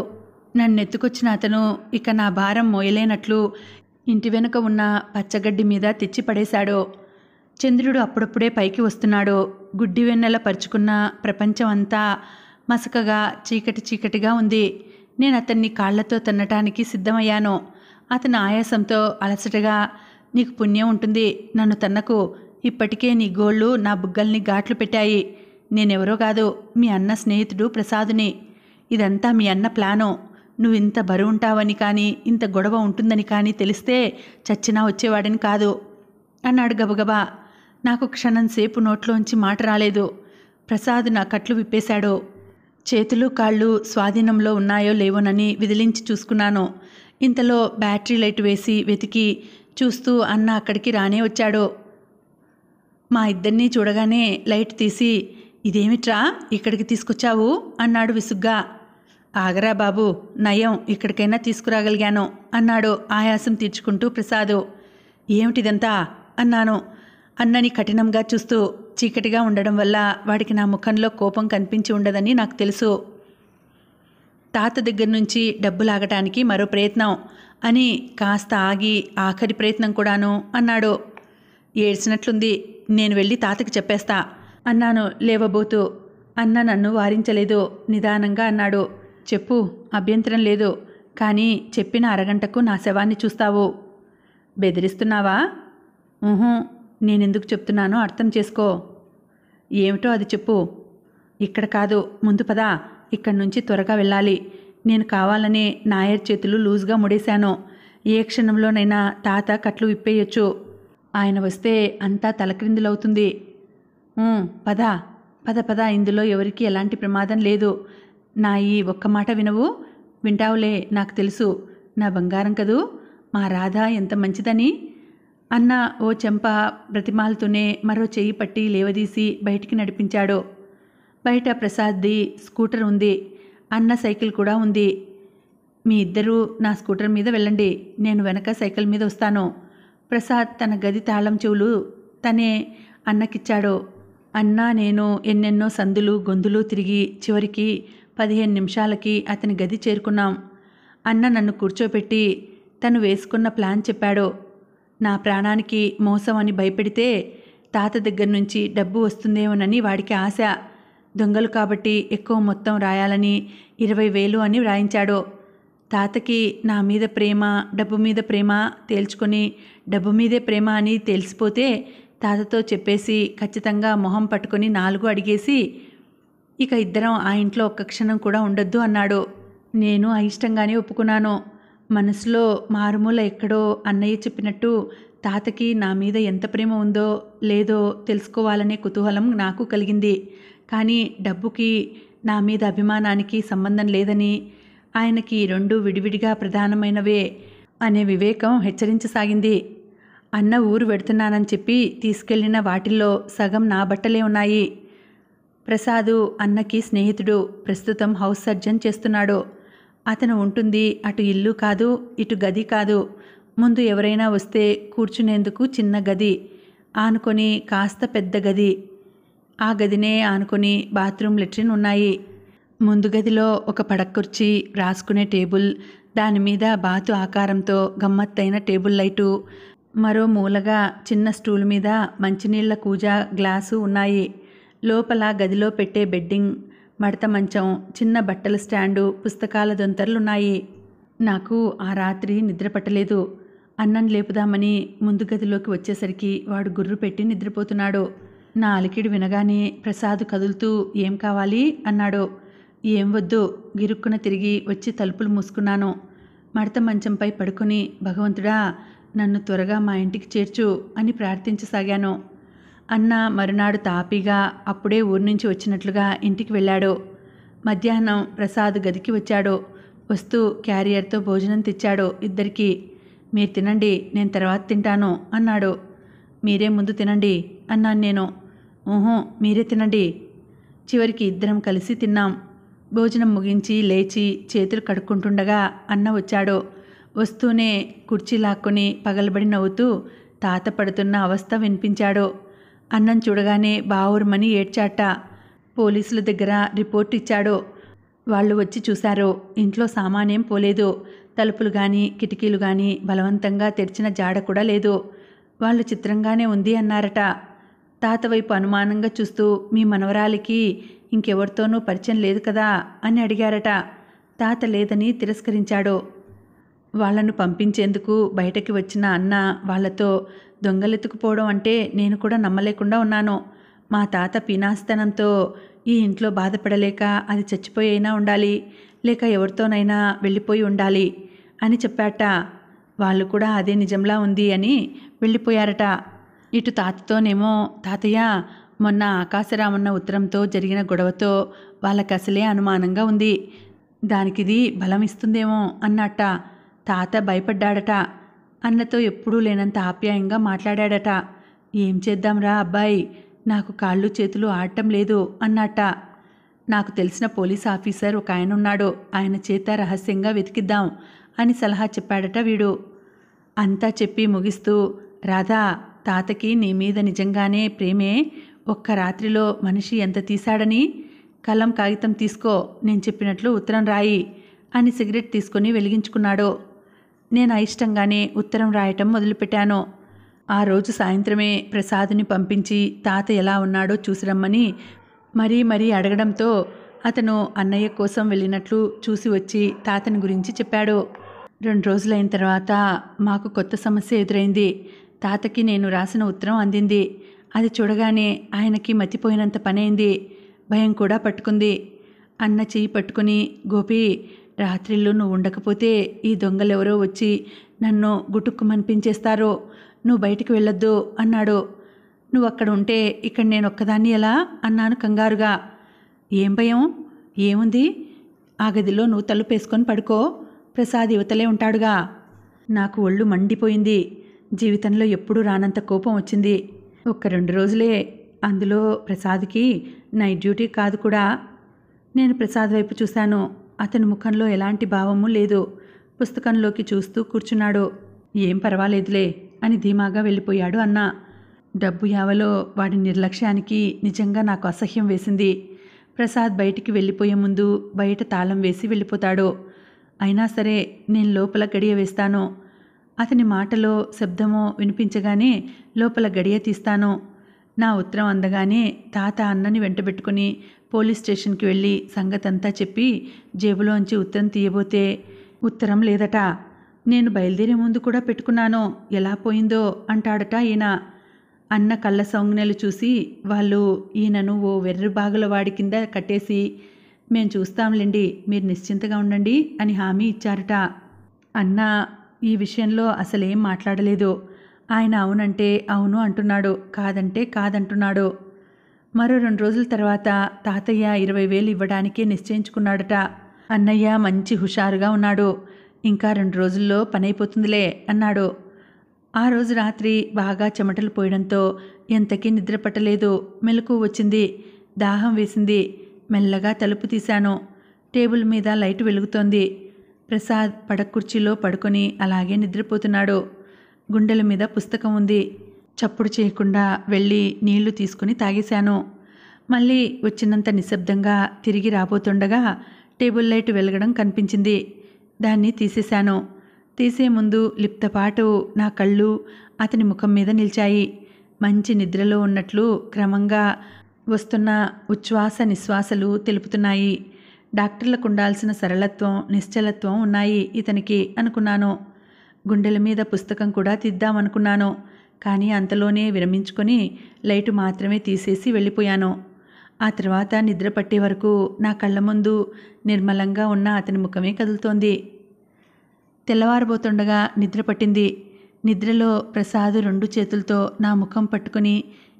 నన్ను ఎత్తుకొచ్చిన అతను ఇక నా భారం మోయలేనట్లు ఇంటి వెనుక ఉన్న పచ్చగడ్డి మీద తెచ్చి పడేశాడు. చంద్రుడు అప్పుడప్పుడే పైకి వస్తున్నాడు. గుడ్డి వెన్నెల పరుచుకున్న ప్రపంచం అంతా మసకగా చీకటి చీకటిగా ఉంది. నేను అతన్ని కాళ్లతో తన్నటానికి సిద్ధమయ్యాను. అతను ఆయాసంతో అలసటగా, నీకు పుణ్యం ఉంటుంది, నన్ను తన్నకు, ఇప్పటికే నీ గోళ్ళు నా బుగ్గల్ని ఘాట్లు పెట్టాయి. నేనెవరో కాదు, మీ అన్న స్నేహితుడు ప్రసాదుని. ఇదంతా మీ అన్న ప్లాను. నువ్వింత బరువుంటావని కానీ ఇంత గొడవ ఉంటుందని కానీ తెలిస్తే చచ్చినా వచ్చేవాడిని కాదు అన్నాడు గబగబా. నాకు క్షణం సేపు నోట్లోంచి మాట రాలేదు. ప్రసాద్ నా కట్లు విప్పేశాడు. చేతులు కాళ్ళు స్వాధీనంలో ఉన్నాయో లేవోనని విదిలించి చూసుకున్నాను. ఇంతలో బ్యాటరీ లైట్ వేసి వెతికి చూస్తూ అన్న అక్కడికి రానే వచ్చాడు. మా ఇద్దరినీ చూడగానే లైట్ తీసి, ఇదేమిట్రా ఇక్కడికి తీసుకొచ్చావు అన్నాడు విసుగ్గా. ఆగరా బాబు, నయం ఇక్కడికైనా తీసుకురాగలిగాను అన్నాడు ఆయాసం తీర్చుకుంటూ ప్రసాదు. ఏమిటిదంతా అన్నాను అన్నని కఠినంగా చూస్తూ. చీకటిగా ఉండడం వల్ల వాడికి నా ముఖంలో కోపం కనిపించి ఉండదని నాకు తెలుసు. తాత దగ్గర నుంచి డబ్బు లాగటానికి మరో ప్రయత్నం అని కాస్త ఆగి ఆఖరి ప్రయత్నం కూడాను అన్నాడు. ఏడ్చినట్లుంది, నేను వెళ్ళి తాతకి చెప్పేస్తా అన్నాను లేవబోతూ. అన్న నన్ను వారించలేదు. నిదానంగా అన్నాడు, చెప్పు, అభ్యంతరం లేదు, కానీ చెప్పిన అరగంటకు నా శవాన్ని చూస్తావు. బెదిరిస్తున్నావా? నేనెందుకు చెప్తున్నానో అర్థం చేసుకో. ఏమిటో అది చెప్పు. ఇక్కడ కాదు, ముందు పదా, ఇక్కడి నుంచి త్వరగా వెళ్ళాలి. నేను కావాలని నాయర్ చేతులు లూజ్గా ముడేశాను. ఏ క్షణంలోనైనా తాత కట్లు విప్పేయొచ్చు. ఆయన వస్తే అంతా తలక్రిందులవుతుంది. పద పద పద, ఇందులో ఎవరికి ఎలాంటి ప్రమాదం లేదు. నా ఈ ఒక్క మాట వినవు? వింటావులే, నాకు తెలుసు, నా బంగారం కదూ, మా రాధ ఎంత మంచిదని. అన్న ఓ చెంప బ్రతిమాలుతూనే మరో చెయ్యి పట్టి లేవదీసి బయటికి నడిపించాడు. బయట ప్రసాద్ది స్కూటర్ ఉంది. అన్న సైకిల్ కూడా ఉంది. మీ ఇద్దరూ నా స్కూటర్ మీద వెళ్ళండి, నేను వెనక సైకిల్ మీద వస్తాను. ప్రసాద్ తన గది తాళం చెవులు తనే అన్నకిచ్చాడు. అన్న నేను ఎన్నెన్నో సందులు గొంతులు తిరిగి చివరికి 15 నిమిషాలకి అతని గది చేరుకున్నాం. అన్న నన్ను కూర్చోపెట్టి తను వేసుకున్న ప్లాన్ చెప్పాడు. నా ప్రాణానికి మోసం అని భయపెడితే తాత దగ్గర నుంచి డబ్బు వస్తుందేమోనని వాడికి ఆశ. దొంగలు కాబట్టి ఎక్కువ మొత్తం రాయాలని 20,000 అని వ్రాయించాడు. తాతకి నా మీద ప్రేమ, డబ్బు మీద ప్రేమ తేల్చుకొని డబ్బు మీదే ప్రేమ అని తెలిసిపోతే తాతతో చెప్పేసి ఖచ్చితంగా మొహం పట్టుకొని 4 అడిగేసి ఇక ఇద్దరం ఆ ఇంట్లో ఒక్క క్షణం కూడా ఉండొద్దు అన్నాడు. నేను అయిష్టంగానే ఒప్పుకున్నాను. మనసులో మారుమూల ఎక్కడో అన్నయ్య చెప్పినట్టు తాతకి నా మీద ఎంత ప్రేమ ఉందో లేదో తెలుసుకోవాలనే కుతూహలం నాకు కలిగింది. కానీ డబ్బుకి నా మీద అభిమానానికి సంబంధం లేదని, ఆయనకి 2 విడివిడిగా ప్రధానమైనవే అనే వివేకం హెచ్చరించసాగింది. అన్న ఊరు వెడుతున్నానని చెప్పి తీసుకెళ్లిన వాటిల్లో సగం నా బట్టలే ఉన్నాయి. ప్రసాదు అన్నకి స్నేహితుడు, ప్రస్తుతం హౌస్ సర్జన్ చేస్తున్నాడు. అతను ఉంటుంది అటు ఇల్లు కాదు, ఇటు గది కాదు. ముందు ఎవరైనా వస్తే కూర్చునేందుకు చిన్న గది, ఆనుకొని కాస్త పెద్ద గది, ఆ గదినే ఆనుకొని బాత్రూమ్ లెట్రిన్ ఉన్నాయి. ముందు గదిలో ఒక పడక్కుర్చీ, రాసుకునే టేబుల్, దానిమీద బాతు ఆకారంతో గమ్మత్తైన టేబుల్ లైటు, మరో మూలగా చిన్న స్టూల్ మీద మంచినీళ్ల కూజా గ్లాసు ఉన్నాయి. లోపల గదిలో పెట్టే బెడ్డింగ్, మడత మంచం, చిన్న బట్టల స్టాండు, పుస్తకాల దొంతర్లున్నాయి. నాకు ఆ రాత్రి నిద్ర పట్టలేదు. అన్నం లేపుదామని ముందు గదిలోకి వచ్చేసరికి వాడు గుర్రు పెట్టి నిద్రపోతున్నాడు. నా అలికిడి వినగానే ప్రసాద్ కదులుతూ ఏం కావాలి అన్నాడు. ఏం వద్దు, గిరుక్కున తిరిగి వచ్చి తలుపులు మూసుకున్నాను. మడత మంచంపై పడుకుని భగవంతుడా నన్ను త్వరగా మా ఇంటికి చేర్చు అని ప్రార్థించసాగాను. అన్న మరునాడు తాపీగా అప్పుడే ఊరి నుంచి వచ్చినట్లుగా ఇంటికి వెళ్ళాడు. మధ్యాహ్నం ప్రసాద్ గదికి వచ్చాడు. వస్తూ క్యారియర్తో భోజనం తెచ్చాడు ఇద్దరికీ. మీరు తినండి, నేను తర్వాత తింటాను అన్నాడు. మీరే ముందు తినండి అన్నాను నేను. ఊహూ, మీరే తినండి. చివరికి ఇద్దరం కలిసి తిన్నాం. భోజనం ముగించి లేచి చేతులు కడుక్కుంటుండగా అన్న వచ్చాడు. వస్తూనే కుర్చీ లాక్కొని పగలబడి నవ్వుతూ తాత పడుతున్న అవస్థ వినిపించాడు. అన్నం చూడగానే బావురుమని ఏడ్చాట. పోలీసుల దగ్గర రిపోర్ట్ ఇచ్చాడు. వాళ్ళు వచ్చి చూశారు. ఇంట్లో సామానేం పోలేదు. తలుపులు కానీ కిటికీలు కానీ బలవంతంగా తెరిచిన జాడ కూడా లేదు. వాళ్ళు చిత్రంగానే ఉంది అన్నారట. తాత వైపు అనుమానంగా చూస్తూ మీ మనవరాలికి ఇంకెవరితోనూ పరిచయం లేదు కదా అని అడిగారట. తాత లేదని తిరస్కరించాడు. వాళ్లను పంపించేందుకు బయటకి వచ్చిన అన్న వాళ్లతో దొంగలెత్తుకుపోవడం అంటే నేను కూడా నమ్మలేకుండా ఉన్నాను. మా తాత పీనాస్తనంతో ఈ ఇంట్లో బాధపడలేక అది చచ్చిపోయినా ఉండాలి, లేక ఎవరితోనైనా వెళ్ళిపోయి ఉండాలి అని చెప్పాట. వాళ్ళు కూడా అదే నిజంలా ఉంది అని వెళ్ళిపోయారట. ఇటు తాతతోనేమో తాతయ్య మొన్న ఆకాశరామన్న ఉత్తరంతో జరిగిన గొడవతో వాళ్ళకి అసలే అనుమానంగా ఉంది, దానికిది బలం ఇస్తుందేమో అన్నట్ట. తాత భయపడ్డాడట. అన్నతో ఎప్పుడూ లేనంత ఆప్యాయంగా మాట్లాడాడట. ఏం చేద్దాంరా అబ్బాయి, నాకు కాళ్ళు చేతులు ఆడటం లేదు అన్నట్ట. నాకు తెలిసిన పోలీస్ ఆఫీసర్ ఒక ఆయన ఉన్నాడు, ఆయన చేత రహస్యంగా వెతికిద్దాం అని సలహా చెప్పాడట వీడు. అంతా చెప్పి ముగిస్తూ రాధా, తాతకి నీ మీద నిజంగానే ప్రేమే, ఒక్క రాత్రిలో మనిషి ఎంత తీశాడని, కలం కాగితం తీసుకో, నేను చెప్పినట్లు ఉత్తరం రాయి అని సిగరెట్ తీసుకొని వెలిగించుకున్నాడు. నేను అయిష్టంగానే ఉత్తరం రాయటం మొదలుపెట్టాను. ఆ రోజు సాయంత్రమే ప్రసాద్ని పంపించి తాత ఎలా ఉన్నాడో చూసిరమ్మని మరీ అడగడంతో అతను అన్నయ్య కోసం వెళ్ళినట్లు చూసి వచ్చి తాతని గురించి చెప్పాడు. 2 రోజులైన తర్వాత మాకు కొత్త సమస్య ఎదురైంది. తాతకి నేను రాసిన ఉత్తరం అందింది. అది చూడగానే ఆయనకి మతిపోయినంత పనైంది. భయం కూడా పట్టుకుంది. అన్న చెయ్యి పట్టుకుని గోపి, రాత్రిళ్ళు నువ్వు ఉండకపోతే ఈ దొంగలెవరో వచ్చి నన్ను గుటుక్కుమనిపించేస్తారు, నువ్వు బయటికి వెళ్ళొద్దు అన్నాడు. నువ్వు అక్కడ ఉంటే ఇక్కడ నేను ఒక్కదాన్ని ఎలా అన్నాను కంగారుగా. ఏం భయం, ఏముంది, ఆ గదిలో నువ్వు తలుపేసుకొని పడుకో, ప్రసాద్ యువతలే ఉంటాడుగా. నాకు ఒళ్ళు మండిపోయింది. జీవితంలో ఎప్పుడూ రానంత కోపం వచ్చింది. 1-2 రోజులే, అందులో ప్రసాద్కి నైట్ డ్యూటీ కాదు కూడా. నేను ప్రసాద్ వైపు చూశాను. అతని ముఖంలో ఎలాంటి భావము లేదు. పుస్తకంలోకి చూస్తూ కూర్చున్నాడు. ఏం పర్వాలేదులే అని ధీమాగా వెళ్ళిపోయాడు అన్న. డబ్బు యావలో వాడి నిర్లక్ష్యానికి నిజంగా నాకు అసహ్యం వేసింది. ప్రసాద్ బయటికి వెళ్ళిపోయే ముందు బయట తాళం వేసి వెళ్ళిపోతాడు. అయినా సరే నేను లోపల గడియ వేస్తాను. అతని మాటలో శబ్దమో వినిపించగానే లోపల గడియ తీస్తాను. నా ఉత్తరం అందగానే తాత అన్నని వెంటబెట్టుకుని పోలీస్ స్టేషన్కి వెళ్ళి సంగతంతా చెప్పి జేబులోంచి ఉత్తరం తీయబోతే ఉత్తరం లేదట. నేను బయలుదేరే ముందు కూడా పెట్టుకున్నాను, ఎలా పోయిందో అంటాడట ఈయన. అన్న కళ్ళ సౌజ్ఞలు చూసి వాళ్ళు ఈయనను ఓ వెర్రి బాగుల వాడి కింద కట్టేసి మేం చూస్తాంలేండి, మీరు నిశ్చింతగా ఉండండి అని హామీ ఇచ్చారట. అన్న ఈ విషయంలో అసలేం మాట్లాడలేదు. ఆయన అవునంటే అవును అంటున్నాడు, కాదంటే కాదంటున్నాడు. మరో 2 రోజుల తర్వాత తాతయ్య 20,000 ఇవ్వడానికే నిశ్చయించుకున్నాడట. అన్నయ్య మంచి హుషారుగా ఉన్నాడు. ఇంకా 2 రోజుల్లో పనైపోతుందిలే అన్నాడు. ఆ రోజు రాత్రి బాగా చెమటలు పోయడంతో ఎంతకీ నిద్ర పట్టలేదు. మెలకువ వచ్చింది, దాహం వేసింది. మెల్లగా తలుపు తీశాను. టేబుల్ మీద లైటు వెలుగుతోంది. ప్రసాద్ పడకుర్చీలో పడుకొని అలాగే నిద్రపోతున్నాడు. గుండెల మీద పుస్తకం ఉంది. చప్పుడు చేయకుండా వెళ్ళి నీళ్లు తీసుకుని తాగేశాను. మళ్ళీ వచ్చినంత నిశ్శబ్దంగా తిరిగి రాబోతుండగా టేబుల్ లైట్ వెలగడం కనిపించింది. దాన్ని తీసేశాను. తీసే ముందు లిప్తపాటు నా కళ్ళు అతని ముఖం మీద నిలిచాయి. మంచి నిద్రలో ఉన్నట్లు క్రమంగా వస్తున్న ఉచ్ఛ్వాస నిశ్వాసలు తెలుపుతున్నాయి. డాక్టర్లకు ఉండాల్సిన సరళత్వం, నిశ్చలత్వం ఉన్నాయి ఇతనికి అనుకున్నాను. గుండెల మీద పుస్తకం కూడా తీద్దామనుకున్నాను. కానీ అంతలోనే విరమించుకొని లైటు మాత్రమే తీసేసి వెళ్ళిపోయాను. ఆ తర్వాత నిద్ర పట్టే వరకు నా కళ్ళ ముందు నిర్మలంగా ఉన్న అతని ముఖమే కదులుతోంది. తెల్లవారబోతుండగా నిద్ర పట్టింది. నిద్రలో ప్రసాద్ 2 చేతులతో నా ముఖం పట్టుకుని,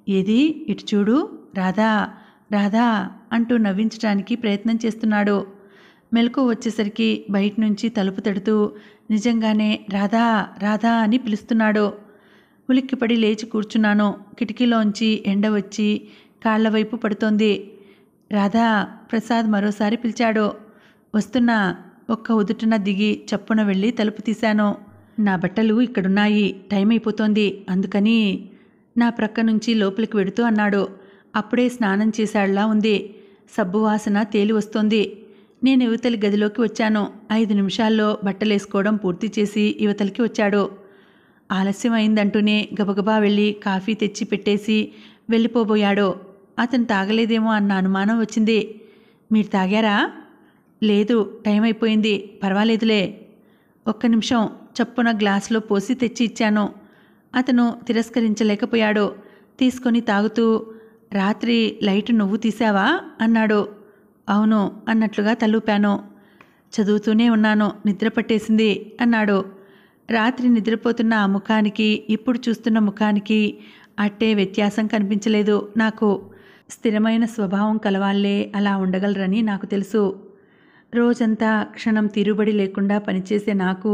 ఏది ఇటు చూడు, రాధా రాధా అంటూ నవ్వించడానికి ప్రయత్నం చేస్తున్నాడు. మెలకు వచ్చేసరికి బయట నుంచి తలుపు తడుతూ నిజంగానే రాధా రాధా అని పిలుస్తున్నాడు. ఉలిక్కిపడి లేచి కూర్చున్నాను. కిటికీలోంచి ఎండ వచ్చి కాళ్ల వైపు పడుతోంది. రాధా, ప్రసాద్ మరోసారి పిలిచాడు. వస్తున్నా. ఒక్క ఉదుటున దిగి చప్పున వెళ్ళి తలుపు తీశాను. నా బట్టలు ఇక్కడున్నాయి, టైం అయిపోతోంది, అందుకని నా ప్రక్క నుంచి లోపలికి వెడుతూ అన్నాడు. అప్పుడే స్నానం చేశాళ్లా ఉంది. సబ్బు వాసన తేలి వస్తోంది. నేను యువతలి గదిలోకి వచ్చాను. 5 నిమిషాల్లో బట్టలేసుకోవడం పూర్తి చేసి యువతలికి వచ్చాడు. ఆలస్యం అయిందంటూనే గబగబా వెళ్ళి కాఫీ తెచ్చి పెట్టేసి వెళ్ళిపోబోయాడు. అతను తాగలేదేమో అన్న అనుమానం వచ్చింది. మీరు తాగారా? లేదు, టైం అయిపోయింది, పర్వాలేదులే. 1 నిమిషం చప్పున గ్లాసులో పోసి తెచ్చి ఇచ్చాను. అతను తిరస్కరించలేకపోయాడు. తీసుకొని తాగుతూ, రాత్రి లైటు నువ్వు తీసావా అన్నాడు. అవును అన్నట్లుగా తలూపాను. చదువుతూనే ఉన్నాను, నిద్ర పట్టేసింది అన్నాడు. రాత్రి నిద్రపోతున్న ఆ ముఖానికి ఇప్పుడు చూస్తున్న ముఖానికి అట్టే వ్యత్యాసం కనిపించలేదు నాకు. స్థిరమైన స్వభావం కలవాళ్లే అలా ఉండగలరని నాకు తెలుసు. రోజంతా క్షణం తీరుబడి లేకుండా పనిచేసే నాకు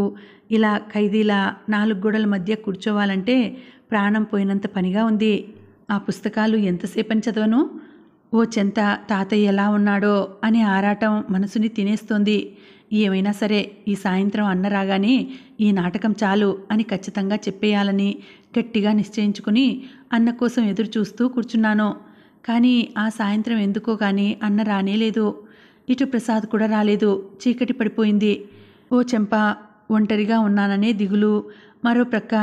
ఇలా ఖైదీలా 4 గోడల మధ్య కూర్చోవాలంటే ప్రాణం పోయినంత పనిగా ఉంది. ఆ పుస్తకాలు ఎంతసేపని చదవను? ఓ చెంత తాతయ్య ఎలా ఉన్నాడో అని ఆరాటం మనసుని తినేస్తోంది. ఏమైనా సరే ఈ సాయంత్రం అన్న రాగానే ఈ నాటకం చాలు అని ఖచ్చితంగా చెప్పేయాలని గట్టిగా నిశ్చయించుకుని అన్న కోసం ఎదురు చూస్తూ కూర్చున్నాను. కానీ ఆ సాయంత్రం ఎందుకో కానీ అన్న రానేలేదు. ఇటు ప్రసాద్ కూడా రాలేదు. చీకటి పడిపోయింది. ఓ చెంప ఒంటరిగా ఉన్నాననే దిగులు, మరో ప్రక్క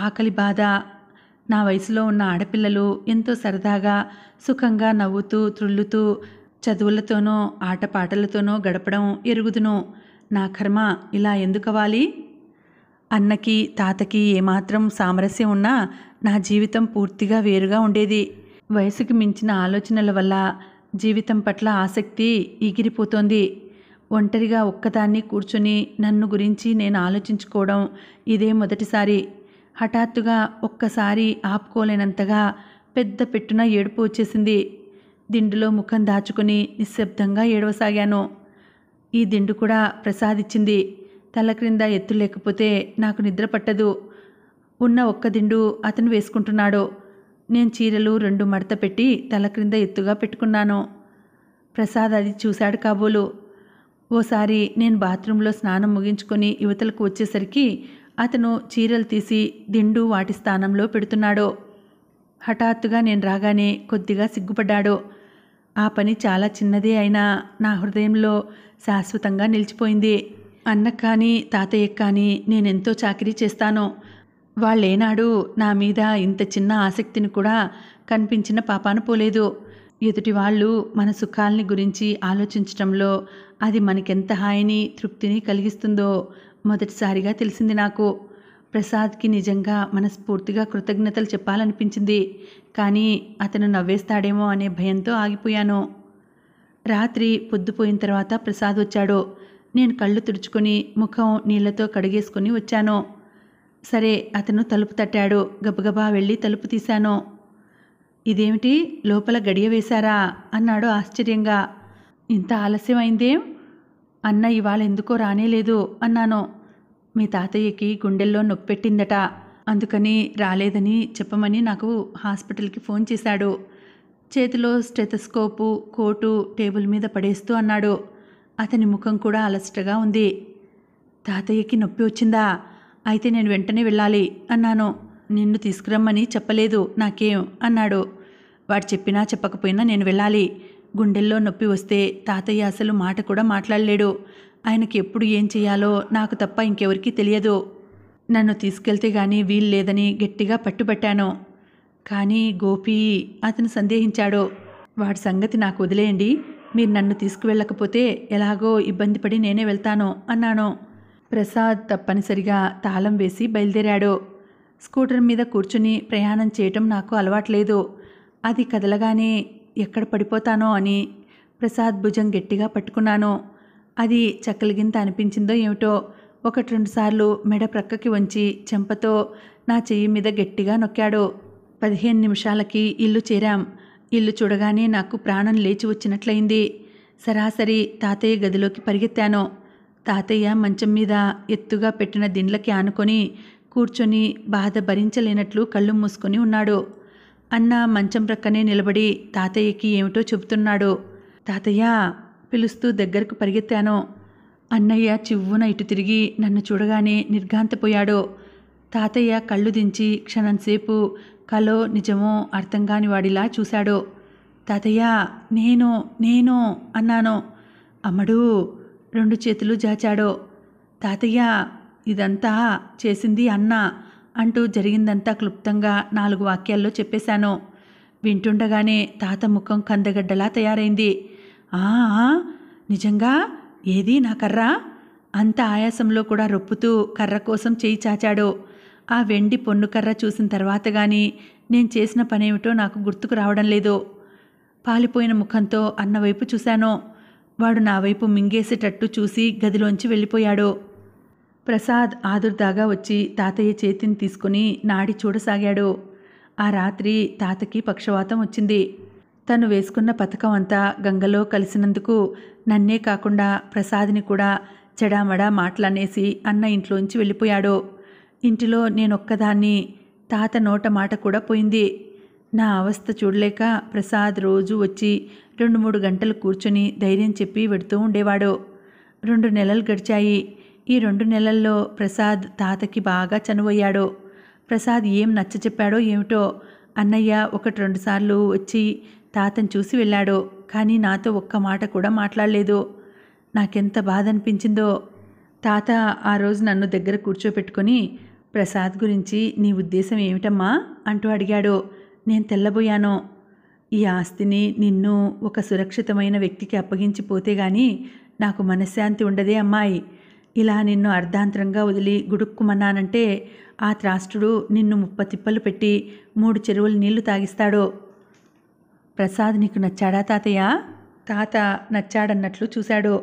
ఆకలి బాధ. నా వయసులో ఉన్న ఆడపిల్లలు ఎంతో సరదాగా సుఖంగా నవ్వుతూ త్రుళ్ళుతూ చదువులతోనో ఆటపాటలతోనో గడపడం ఎరుగుదును. నా కర్మ ఇలా ఎందుకవాలి? అన్నకి తాతకి ఏమాత్రం సామరస్యం ఉన్నా నా జీవితం పూర్తిగా వేరుగా ఉండేది. వయసుకి మించిన ఆలోచనల వల్ల జీవితం పట్ల ఆసక్తి ఎగిరిపోతోంది. ఒంటరిగా ఒక్కదాన్ని కూర్చొని నన్ను గురించి నేను ఆలోచించుకోవడం ఇదే మొదటిసారి. హఠాత్తుగా ఒక్కసారి ఆపుకోలేనంతగా పెద్ద పెట్టున ఏడుపు వచ్చేసింది. దిండులో ముఖం దాచుకుని నిశ్శబ్దంగా ఏడవసాగాను. ఈ దిండు కూడా ప్రసాద్ ఇచ్చింది. తల క్రింద ఎత్తు లేకపోతే నాకు నిద్ర పట్టదు. ఉన్న ఒక్క దిండు అతను వేసుకుంటున్నాడు. నేను చీరలు 2 మడత పెట్టి తల క్రింద ఎత్తుగా పెట్టుకున్నాను. ప్రసాద్ అది చూశాడు కాబోలు. ఓసారి నేను బాత్రూంలో స్నానం ముగించుకొని యువతలకు వచ్చేసరికి అతను చీరలు తీసి దిండు వాటి స్థానంలో పెడుతున్నాడు. హఠాత్తుగా నేను రాగానే కొద్దిగా సిగ్గుపడ్డాడు. ఆ పని చాలా చిన్నదే అయినా నా హృదయంలో శాశ్వతంగా నిలిచిపోయింది. అన్నకు కానీ తాతయ్యకు కానీ నేనెంతో చాకిరీ చేస్తాను. వాళ్ళేనాడు నా మీద ఇంత చిన్న ఆసక్తిని కూడా కనిపించిన పాపాన పోలేదు. ఎదుటి వాళ్ళు మన సుఖాల్ని గురించి ఆలోచించటంలో అది మనకెంత హాయిని తృప్తిని కలిగిస్తుందో మొదటిసారిగా తెలిసింది నాకు. ప్రసాద్కి నిజంగా మనస్ఫూర్తిగా కృతజ్ఞతలు చెప్పాలనిపించింది. కానీ అతను నవ్వేస్తాడేమో అనే భయంతో ఆగిపోయాను. రాత్రి పొద్దుపోయిన తర్వాత ప్రసాద్ వచ్చాడు. నేను కళ్ళు తుడుచుకొని ముఖం నీళ్లతో కడిగేసుకుని వచ్చాను. సరే, అతను తలుపు తట్టాడు. గబగబా వెళ్ళి తలుపు తీశాను. ఇదేమిటి, లోపల గడియ వేశారా అన్నాడు ఆశ్చర్యంగా. ఇంత ఆలస్యమైందేం? అన్న ఇవాళ ఎందుకో రానేలేదు అన్నాను. మీ తాతయ్యకి గుండెల్లో నొప్పెట్టిందట, అందుకని రాలేదని చెప్పమని నాకు హాస్పిటల్కి ఫోన్ చేశాడు. చేతిలో స్టెథోస్కోపు కోటు టేబుల్ మీద పడేస్తూ అన్నాడు. అతని ముఖం కూడా అలసటగా ఉంది. తాతయ్యకి నొప్పి వచ్చిందా? అయితే నేను వెంటనే వెళ్ళాలి అన్నాను. నిన్ను తీసుకురమ్మని చెప్పలేదు నాకేం అన్నాడు. వాడు చెప్పినా చెప్పకపోయినా నేను వెళ్ళాలి. గుండెల్లో నొప్పి వస్తే తాతయ్య అసలు మాట కూడా మాట్లాడలేడు. ఆయనకి ఎప్పుడు ఏం చేయాలో నాకు తప్ప ఇంకెవరికీ తెలియదు. నన్ను తీసుకెళ్తే గానీ వీల్లేదని గట్టిగా పట్టుబట్టాను. కానీ గోపి అతను సందేహించాడు. వాడి సంగతి నాకు వదిలేయండి, మీరు నన్ను తీసుకువెళ్ళకపోతే ఎలాగో ఇబ్బంది పడి నేనే వెళ్తాను అన్నాను. ప్రసాద్ తప్పనిసరిగా తాళం వేసి బయలుదేరాడు. స్కూటర్ మీద కూర్చుని ప్రయాణం చేయటం నాకు అలవాట్లేదు. అది కదలగానే ఎక్కడ పడిపోతానో అని ప్రసాద్ భుజం గట్టిగా పట్టుకున్నాను. అది చక్కలిగింత అనిపించిందో ఏమిటో 1-2 సార్లు మెడ ప్రక్కకి వంచి చెంపతో నా చెయ్యి మీద గట్టిగా నొక్కాడు. 15 నిమిషాలకి ఇల్లు చేరాం. ఇల్లు చూడగానే నాకు ప్రాణం లేచి వచ్చినట్లయింది. సరాసరి తాతయ్య గదిలోకి పరిగెత్తాను. తాతయ్య మంచం మీద ఎత్తుగా పెట్టిన దిండ్లకి ఆనుకొని కూర్చొని బాధ భరించలేనట్లు కళ్ళు మూసుకొని ఉన్నాడు. అన్న మంచం ప్రక్కనే నిలబడి తాతయ్యకి ఏమిటో చెబుతున్నాడు. తాతయ్య పిలుస్తూ దగ్గరకు పరిగెత్తాను. అన్నయ్య చివ్వున ఇటు తిరిగి నన్ను చూడగానే నిర్ఘాంతపోయాడు. తాతయ్య కళ్ళు దించి క్షణంసేపు కలో నిజమో అర్థం కాని వాడిలా చూశాడు. తాతయ్య నేను అన్నాను. అమ్మడు 2 చేతులు జాచాడు. తాతయ్య ఇదంతా చేసింది అన్న అంటూ జరిగిందంతా క్లుప్తంగా 4 వాక్యాల్లో చెప్పేశాను. వింటుండగానే తాత ముఖం కందగడ్డలా తయారైంది. ఆ నిజంగా? ఏది నా కర్ర? అంత ఆయాసంలో కూడా రొప్పుతూ కర్ర కోసం చేయి చాచాడు. ఆ వెండి పొన్ను కర్ర చూసిన తర్వాత గాని నేను చేసిన పనేమిటో నాకు గుర్తుకు రావడం లేదు. పాలిపోయిన ముఖంతో అన్నవైపు చూశాను. వాడు నా వైపు మింగేసేటట్టు చూసి గదిలోంచి వెళ్ళిపోయాడు. ప్రసాద్ ఆదుర్దాగా వచ్చి తాతయ్య చేతిని తీసుకుని నాడి చూడసాగాడు. ఆ రాత్రి తాతకి పక్షవాతం వచ్చింది. తను వేసుకున్న పథకం అంతా గంగలో కలిసినందుకు నన్నే కాకుండా ప్రసాద్ని కూడా చెడామడా మాటలనేసి అన్న ఇంట్లోంచి వెళ్ళిపోయాడు. ఇంటిలో నేనొక్కదాన్ని. తాత నోట మాట కూడా పోయింది. నా అవస్థ చూడలేక ప్రసాద్ రోజు వచ్చి 2-3 గంటలు కూర్చొని ధైర్యం చెప్పి వెడుతూ ఉండేవాడు. 2 నెలలు గడిచాయి. ఈ 2 నెలల్లో ప్రసాద్ తాతకి బాగా చనువయ్యాడు. ప్రసాద్ ఏం నచ్చ చెప్పాడో ఏమిటో అన్నయ్య 1-2 సార్లు వచ్చి తాతను చూసి వెళ్ళాడు. కానీ నాతో ఒక్క మాట కూడా మాట్లాడలేదు. నాకెంత బాధ అనిపించిందో. తాత ఆ రోజు నన్ను దగ్గర కూర్చోపెట్టుకొని ప్రసాద్ గురించి నీ ఉద్దేశం ఏమిటమ్మా అంటూ అడిగాడు. నేను తెల్లబోయాను. ఈ ఆస్తిని నిన్ను ఒక సురక్షితమైన వ్యక్తికి అప్పగించిపోతే గాని నాకు మనశ్శాంతి ఉండదే అమ్మాయి. ఇలా నిన్ను అర్ధాంతరంగా వదిలి గుడుక్కుమన్నానంటే ఆ త్రాష్టుడు నిన్ను 30 తిప్పలు పెట్టి 3 చెరువులు నీళ్లు తాగిస్తాడు. ప్రసాద్ నీకు నచ్చాడా తాతయ్య? తాత నచ్చాడన్నట్లు చూశాడు.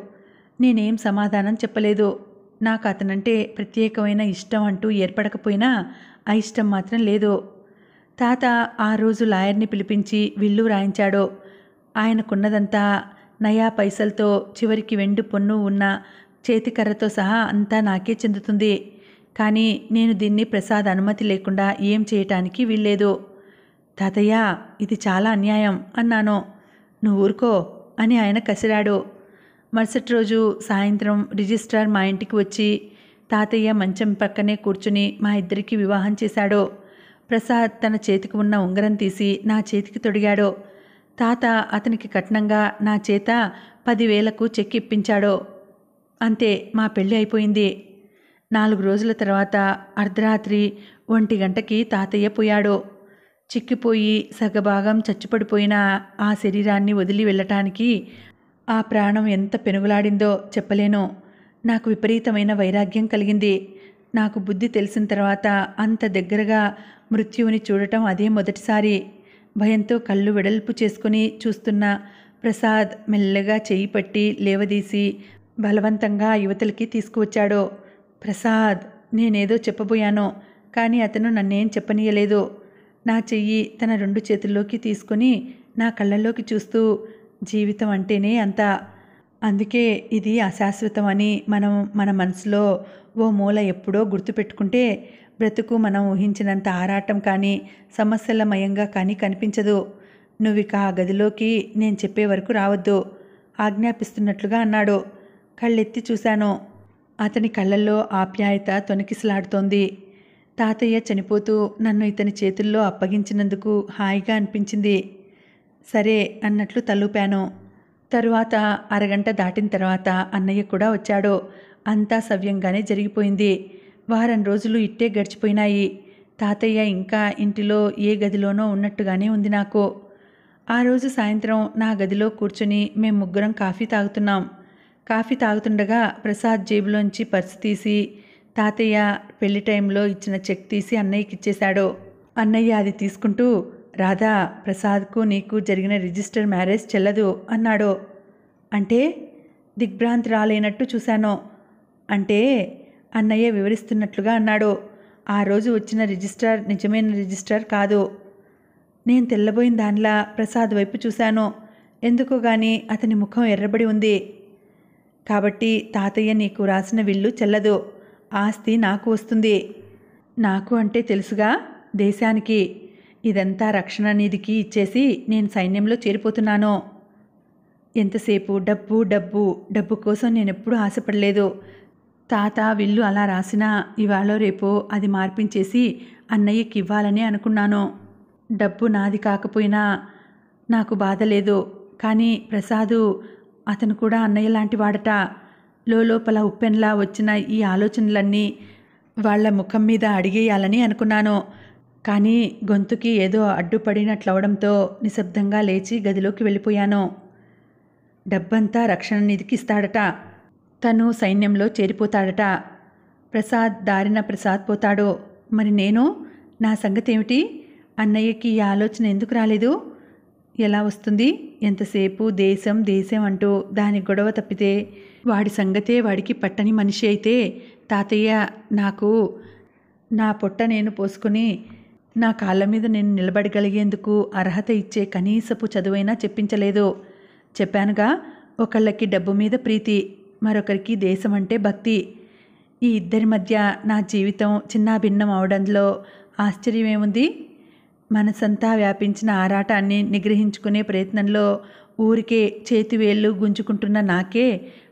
నేనేం సమాధానం చెప్పలేదు. నాకు అతనంటే ప్రత్యేకమైన ఇష్టం అంటూ ఏర్పడకపోయినా అయిష్టం మాత్రం లేదు. తాత ఆ రోజు లాయర్ని పిలిపించి విల్లు రాయించాడు. ఆయనకున్నదంతా నయా పైసలతో చివరికి వెండి పొన్ను ఉన్న చేతికర్రతో సహా అంతా నాకే చెందుతుంది. కానీ నేను దీన్ని ప్రసాద్ అనుమతి లేకుండా ఏం చేయటానికి వీల్లేదు. తాతయ్య ఇది చాలా అన్యాయం అన్నాను. నువ్వు ఊరుకో అని ఆయన కసిరాడు. మరుసటి రోజు సాయంత్రం రిజిస్ట్రార్ మా ఇంటికి వచ్చి తాతయ్య మంచం పక్కనే కూర్చుని మా ఇద్దరికి వివాహం చేశాడు. ప్రసాద్ తన చేతికి ఉన్న ఉంగరం తీసి నా చేతికి తొడిగాడు. తాత అతనికి కట్నంగా నా చేత 10,000కు చెక్ ఇప్పించాడు. అంతే, మా పెళ్ళి అయిపోయింది. 4 రోజుల తర్వాత అర్ధరాత్రి 1 గంటకి తాతయ్య పోయాడు. చిక్కిపోయి సగభాగం చచ్చుపడిపోయిన ఆ శరీరాన్ని వదిలి వెళ్ళటానికి ఆ ప్రాణం ఎంత పెనుగులాడిందో చెప్పలేను. నాకు విపరీతమైన వైరాగ్యం కలిగింది. నాకు బుద్ధి తెలిసిన తర్వాత అంత దగ్గరగా మృత్యువుని చూడటం అదే మొదటిసారి. భయంతో కళ్ళు వెడల్పు చేసుకుని చూస్తున్న ప్రసాద్ మెల్లగా చెయ్యి పట్టి లేవదీసి బలవంతంగా యువతలకి తీసుకువచ్చాడు. ప్రసాద్ నేనేదో చెప్పబోయాను, కానీ అతను నన్నేం చెప్పనీయలేదు. నా చెయ్యి తన 2 చేతుల్లోకి తీసుకుని నా కళ్ళల్లోకి చూస్తూ జీవితం అంటేనే అంత, అందుకే ఇది అశాశ్వతమని మనం మన మనసులో ఓ మూల ఎప్పుడో గుర్తుపెట్టుకుంటే బ్రతుకు మనం ఊహించినంత ఆరాటం కానీ సమస్యలమయంగా కానీ కనిపించదు. నువ్విక ఆ గదిలోకి నేను చెప్పే వరకు రావద్దు ఆజ్ఞాపిస్తున్నట్లుగా అన్నాడు. కళ్ళెత్తి చూశాను. అతని కళ్ళల్లో ఆప్యాయత తొణికిసలాడుతోంది. తాతయ్య చనిపోతూ నన్ను ఇతని చేతుల్లో అప్పగించినందుకు హాయిగా అనిపించింది. సరే అన్నట్లు తలూపాను. తరువాత అరగంట దాటిన తర్వాత అన్నయ్య కూడా వచ్చాడు. అంతా సవ్యంగానే జరిగిపోయింది. వారం రోజులు ఇట్టే గడిచిపోయినాయి. తాతయ్య ఇంకా ఇంటిలో ఏ గదిలోనో ఉన్నట్టుగానే ఉంది నాకు. ఆ రోజు సాయంత్రం నా గదిలో కూర్చుని మేం ముగ్గురం కాఫీ తాగుతున్నాం. కాఫీ తాగుతుండగా ప్రసాద్ జేబులోంచి పర్సు తీసి తాతయ్య పెళ్లి టైంలో ఇచ్చిన చెక్ తీసి అన్నయ్యకి ఇచ్చేశాడు. అన్నయ్య అది తీసుకుంటూ, రాధా, ప్రసాద్కు నీకు జరిగిన రిజిస్టర్ మ్యారేజ్ చెల్లదు అన్నాడు. అంటే? దిగ్భ్రాంతిరాలైనట్టు చూశాను. అంటే అన్నయ్య వివరిస్తున్నట్లుగా అన్నాడు. ఆ రోజు వచ్చిన రిజిస్టర్ నిజమైన రిజిస్టర్ కాదు. నేను తెల్లబోయిన దానిలా ప్రసాద్ వైపు చూశాను. ఎందుకో గాని అతని ముఖం ఎర్రబడి ఉంది. కాబట్టి తాతయ్య నీకు రాసిన విల్లు చెల్లదు. ఆస్తి నాకు వస్తుంది. నాకు అంటే తెలుసుగా, దేశానికి. ఇదంతా రక్షణ నిధికి ఇచ్చేసి నేను సైన్యంలో చేరిపోతున్నాను. ఎంతసేపు డబ్బు డబ్బు డబ్బు కోసం నేనెప్పుడూ ఆశపడలేదు. తాత విల్లు అలా రాసినా ఇవాళ రేపో అది మార్పించేసి అన్నయ్యకి ఇవ్వాలని అనుకున్నాను. డబ్బు నాది కాకపోయినా నాకు బాధ లేదు. కానీ ప్రసాదు, అతను కూడా అన్నయ్య లాంటి వాడట. లోపల ఉప్పెన్లా వచ్చిన ఈ ఆలోచనలన్నీ వాళ్ల ముఖం మీద అడిగేయాలని అనుకున్నాను. కానీ గొంతుకి ఏదో అడ్డుపడినట్లవడంతో నిశ్శబ్దంగా లేచి గదిలోకి వెళ్ళిపోయాను. డబ్బంతా రక్షణ నిధికి ఇస్తాడట. తను సైన్యంలో చేరిపోతాడట. ప్రసాద్ దారిన ప్రసాద్ పోతాడు. మరి నేను, నా సంగతేమిటి? అన్నయ్యకి ఈ ఆలోచన ఎందుకు రాలేదు? ఎలా వస్తుంది? ఎంతసేపు దేశం దేశం అంటూ దాని గొడవ తప్పితే వాడి సంగతే వాడికి పట్టని మనిషి అయితే తాతయ్య నాకు నా పొట్ట నేను పోసుకుని నా కాళ్ళ మీద నేను నిలబడగలిగేందుకు అర్హత ఇచ్చే కనీసపు చదువైనా చెప్పించలేదు. చెప్పానుగా, ఒకళ్ళకి డబ్బు మీద ప్రీతి, మరొకరికి దేశం అంటే భక్తి. ఈ ఇద్దరి మధ్య నా జీవితం చిన్నాభిన్నం అవడంలో ఆశ్చర్యమేముంది? మనసంతా వ్యాపించిన ఆరాటాన్ని నిగ్రహించుకునే ప్రయత్నంలో ఊరికే చేతివేళ్లు గుంజుకుంటున్న నాకే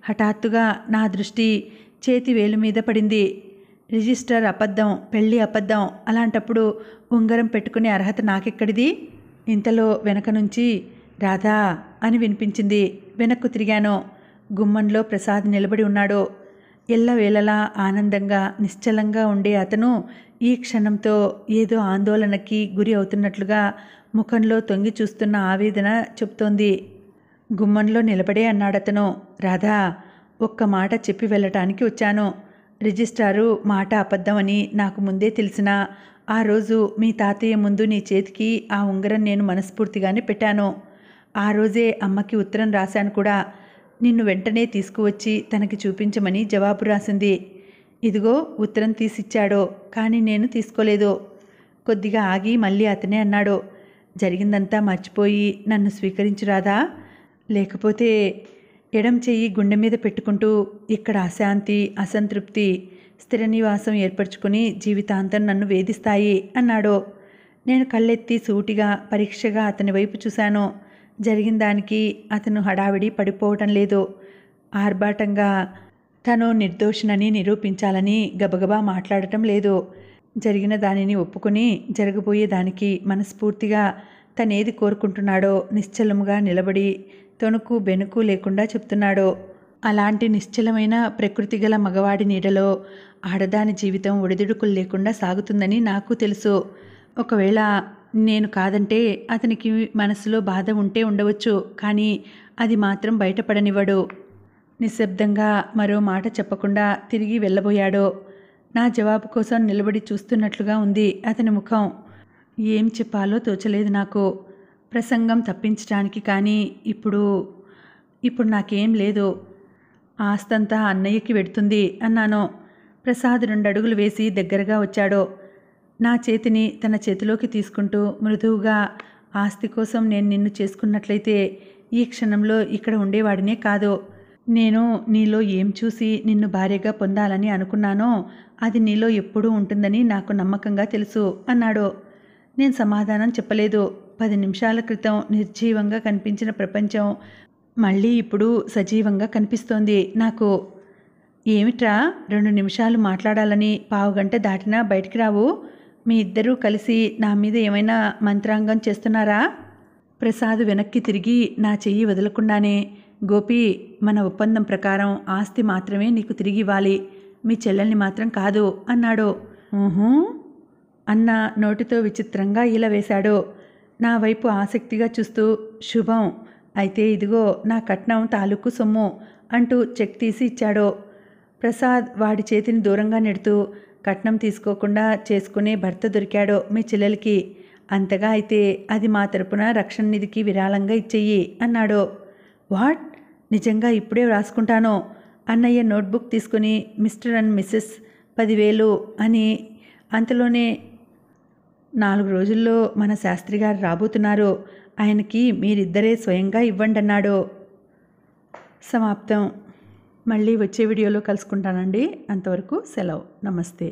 హఠాత్తుగా నా దృష్టి చేతివేలు మీద పడింది. రిజిస్టర్ అబద్ధం, పెళ్ళి అబద్ధం. అలాంటప్పుడు ఉంగరం పెట్టుకునే అర్హత నాకెక్కడిది? ఇంతలో వెనక నుంచి రాధా అని వినిపించింది. వెనక్కు తిరిగాను. గుమ్మంలో ప్రసాద్ నిలబడి ఉన్నాడు. ఎల్లవేళలా ఆనందంగా నిశ్చలంగా ఉండే అతను ఈ క్షణంతో ఏదో ఆందోళనకి గురి అవుతున్నట్లుగా ముఖంలో తొంగి చూస్తున్న ఆవేదన చెప్తోంది. గుమ్మంలో నిలబడే అన్నాడతను. రాధా, ఒక్క మాట చెప్పి వెళ్ళటానికి వచ్చాను. రిజిస్ట్రారు మాట అబద్ధమని నాకు ముందే తెలిసినా ఆ రోజు మీ తాతయ్య ముందు నీ చేతికి ఆ ఉంగరం నేను మనస్ఫూర్తిగానే పెట్టాను. ఆ రోజే అమ్మకి ఉత్తరం రాశాను కూడా. నిన్ను వెంటనే తీసుకువచ్చి తనకి చూపించమని జవాబు రాసింది. ఇదిగో ఉత్తరం తీసిచ్చాడు. కానీ నేను తీసుకోలేదు. కొద్దిగా ఆగి మళ్ళీ అతనే అన్నాడు, జరిగిందంతా మర్చిపోయి నన్ను స్వీకరించురాదా? లేకపోతే ఎడం చెయ్యి గుండె మీద పెట్టుకుంటూ ఇక్కడ అశాంతి, అసంతృప్తి, స్థిర నివాసం ఏర్పరచుకుని జీవితాంతం నన్ను వేధిస్తాయి అన్నాడు. నేను కళ్ళెత్తి సూటిగా పరీక్షగా అతని వైపు చూశాను. జరిగిన దానికి అతను హడావిడి పడిపోవటం లేదు. ఆర్భాటంగా తను నిర్దోషినని నిరూపించాలని గబగబా మాట్లాడటం లేదు. జరిగిన దానిని ఒప్పుకొని జరగబోయే దానికి మనస్ఫూర్తిగా తనేది కోరుకుంటున్నాడో నిశ్చలముగా నిలబడి తొణుకు బెనుకు లేకుండా చెప్తున్నాడు. అలాంటి నిశ్చలమైన ప్రకృతి గల మగవాడి నీడలో ఆడదాని జీవితం ఒడిదుడుకులు లేకుండా సాగుతుందని నాకు తెలుసు. ఒకవేళ నేను కాదంటే అతనికి మనసులో బాధ ఉంటే ఉండవచ్చు. కానీ అది మాత్రం బయటపడనివ్వడు. నిశ్శబ్దంగా మరో మాట చెప్పకుండా తిరిగి వెళ్ళబోయాడు. నా జవాబు కోసం నిలబడి చూస్తున్నట్లుగా ఉంది అతని ముఖం. ఏం చెప్పాలో తోచలేదు నాకు. ప్రసంగం తప్పించడానికి. కానీ ఇప్పుడు నాకేం లేదు. ఆస్తంతా అన్నయ్యకి వెడుతుంది అన్నాను. ప్రసాద్ 2 అడుగులు వేసి దగ్గరగా వచ్చాడు. నా చేతిని తన చేతిలోకి తీసుకుంటూ మృదువుగా, ఆస్తి కోసం నేను నిన్ను చేసుకున్నట్లయితే ఈ క్షణంలో ఇక్కడ ఉండేవాడినే కాదు. నేను నీలో ఏం చూసి నిన్ను భార్యగా పొందాలని అనుకున్నానో అది నీలో ఎప్పుడూ ఉంటుందని నాకు నమ్మకంగా తెలుసు అన్నాడు. నేను సమాధానం చెప్పలేదు. 10 నిమిషాల క్రితం నిర్జీవంగా కనిపించిన ప్రపంచం మళ్ళీ ఇప్పుడు సజీవంగా కనిపిస్తోంది నాకు. ఏమిట్రా 2 నిమిషాలు మాట్లాడాలని పావుగంట దాటినా బయటికి రావు? మీ ఇద్దరూ కలిసి నా మీద ఏమైనా మంత్రాంగం చేస్తున్నారా? ప్రసాద్ వెనక్కి తిరిగి నా చెయ్యి వదలకుండానే, గోపి, మన ఒప్పందం ప్రకారం ఆస్తి మాత్రమే నీకు తిరిగి ఇవ్వాలి, మీ చెల్లెల్ని మాత్రం కాదు అన్నాడు. ఊహూ అన్న నోటితో విచిత్రంగా ఇలా వేశాడు. నా వైపు ఆసక్తిగా చూస్తూ, శుభం, అయితే ఇదిగో నా కట్నం తాలూకు సొమ్ము అంటూ చెక్ తీసి ఇచ్చాడు. ప్రసాద్ వాడి చేతిని దూరంగా నెడుతూ, కట్నం తీసుకోకుండా చేసుకునే భర్త దొరికాడు మీ చెల్లెలికి. అంతగా అయితే అది మా తరపున రక్షణ నిధికి విరాళంగా ఇచ్చేయి అన్నాడు. వాట్? నిజంగా ఇప్పుడే రాసుకుంటాను. అన్నయ్య నోట్బుక్ తీసుకుని మిస్టర్ అండ్ మిస్సెస్ 10,000 అని. అంతలోనే 4 రోజుల్లో మన శాస్త్రి గారు రాబోతున్నారు. ఆయనకి మీరిద్దరే స్వయంగా ఇవ్వండి అన్నాడు. సమాప్తం. మళ్ళీ వచ్చే వీడియోలో కలుసుకుంటానండి. అంతవరకు సెలవు. నమస్తే.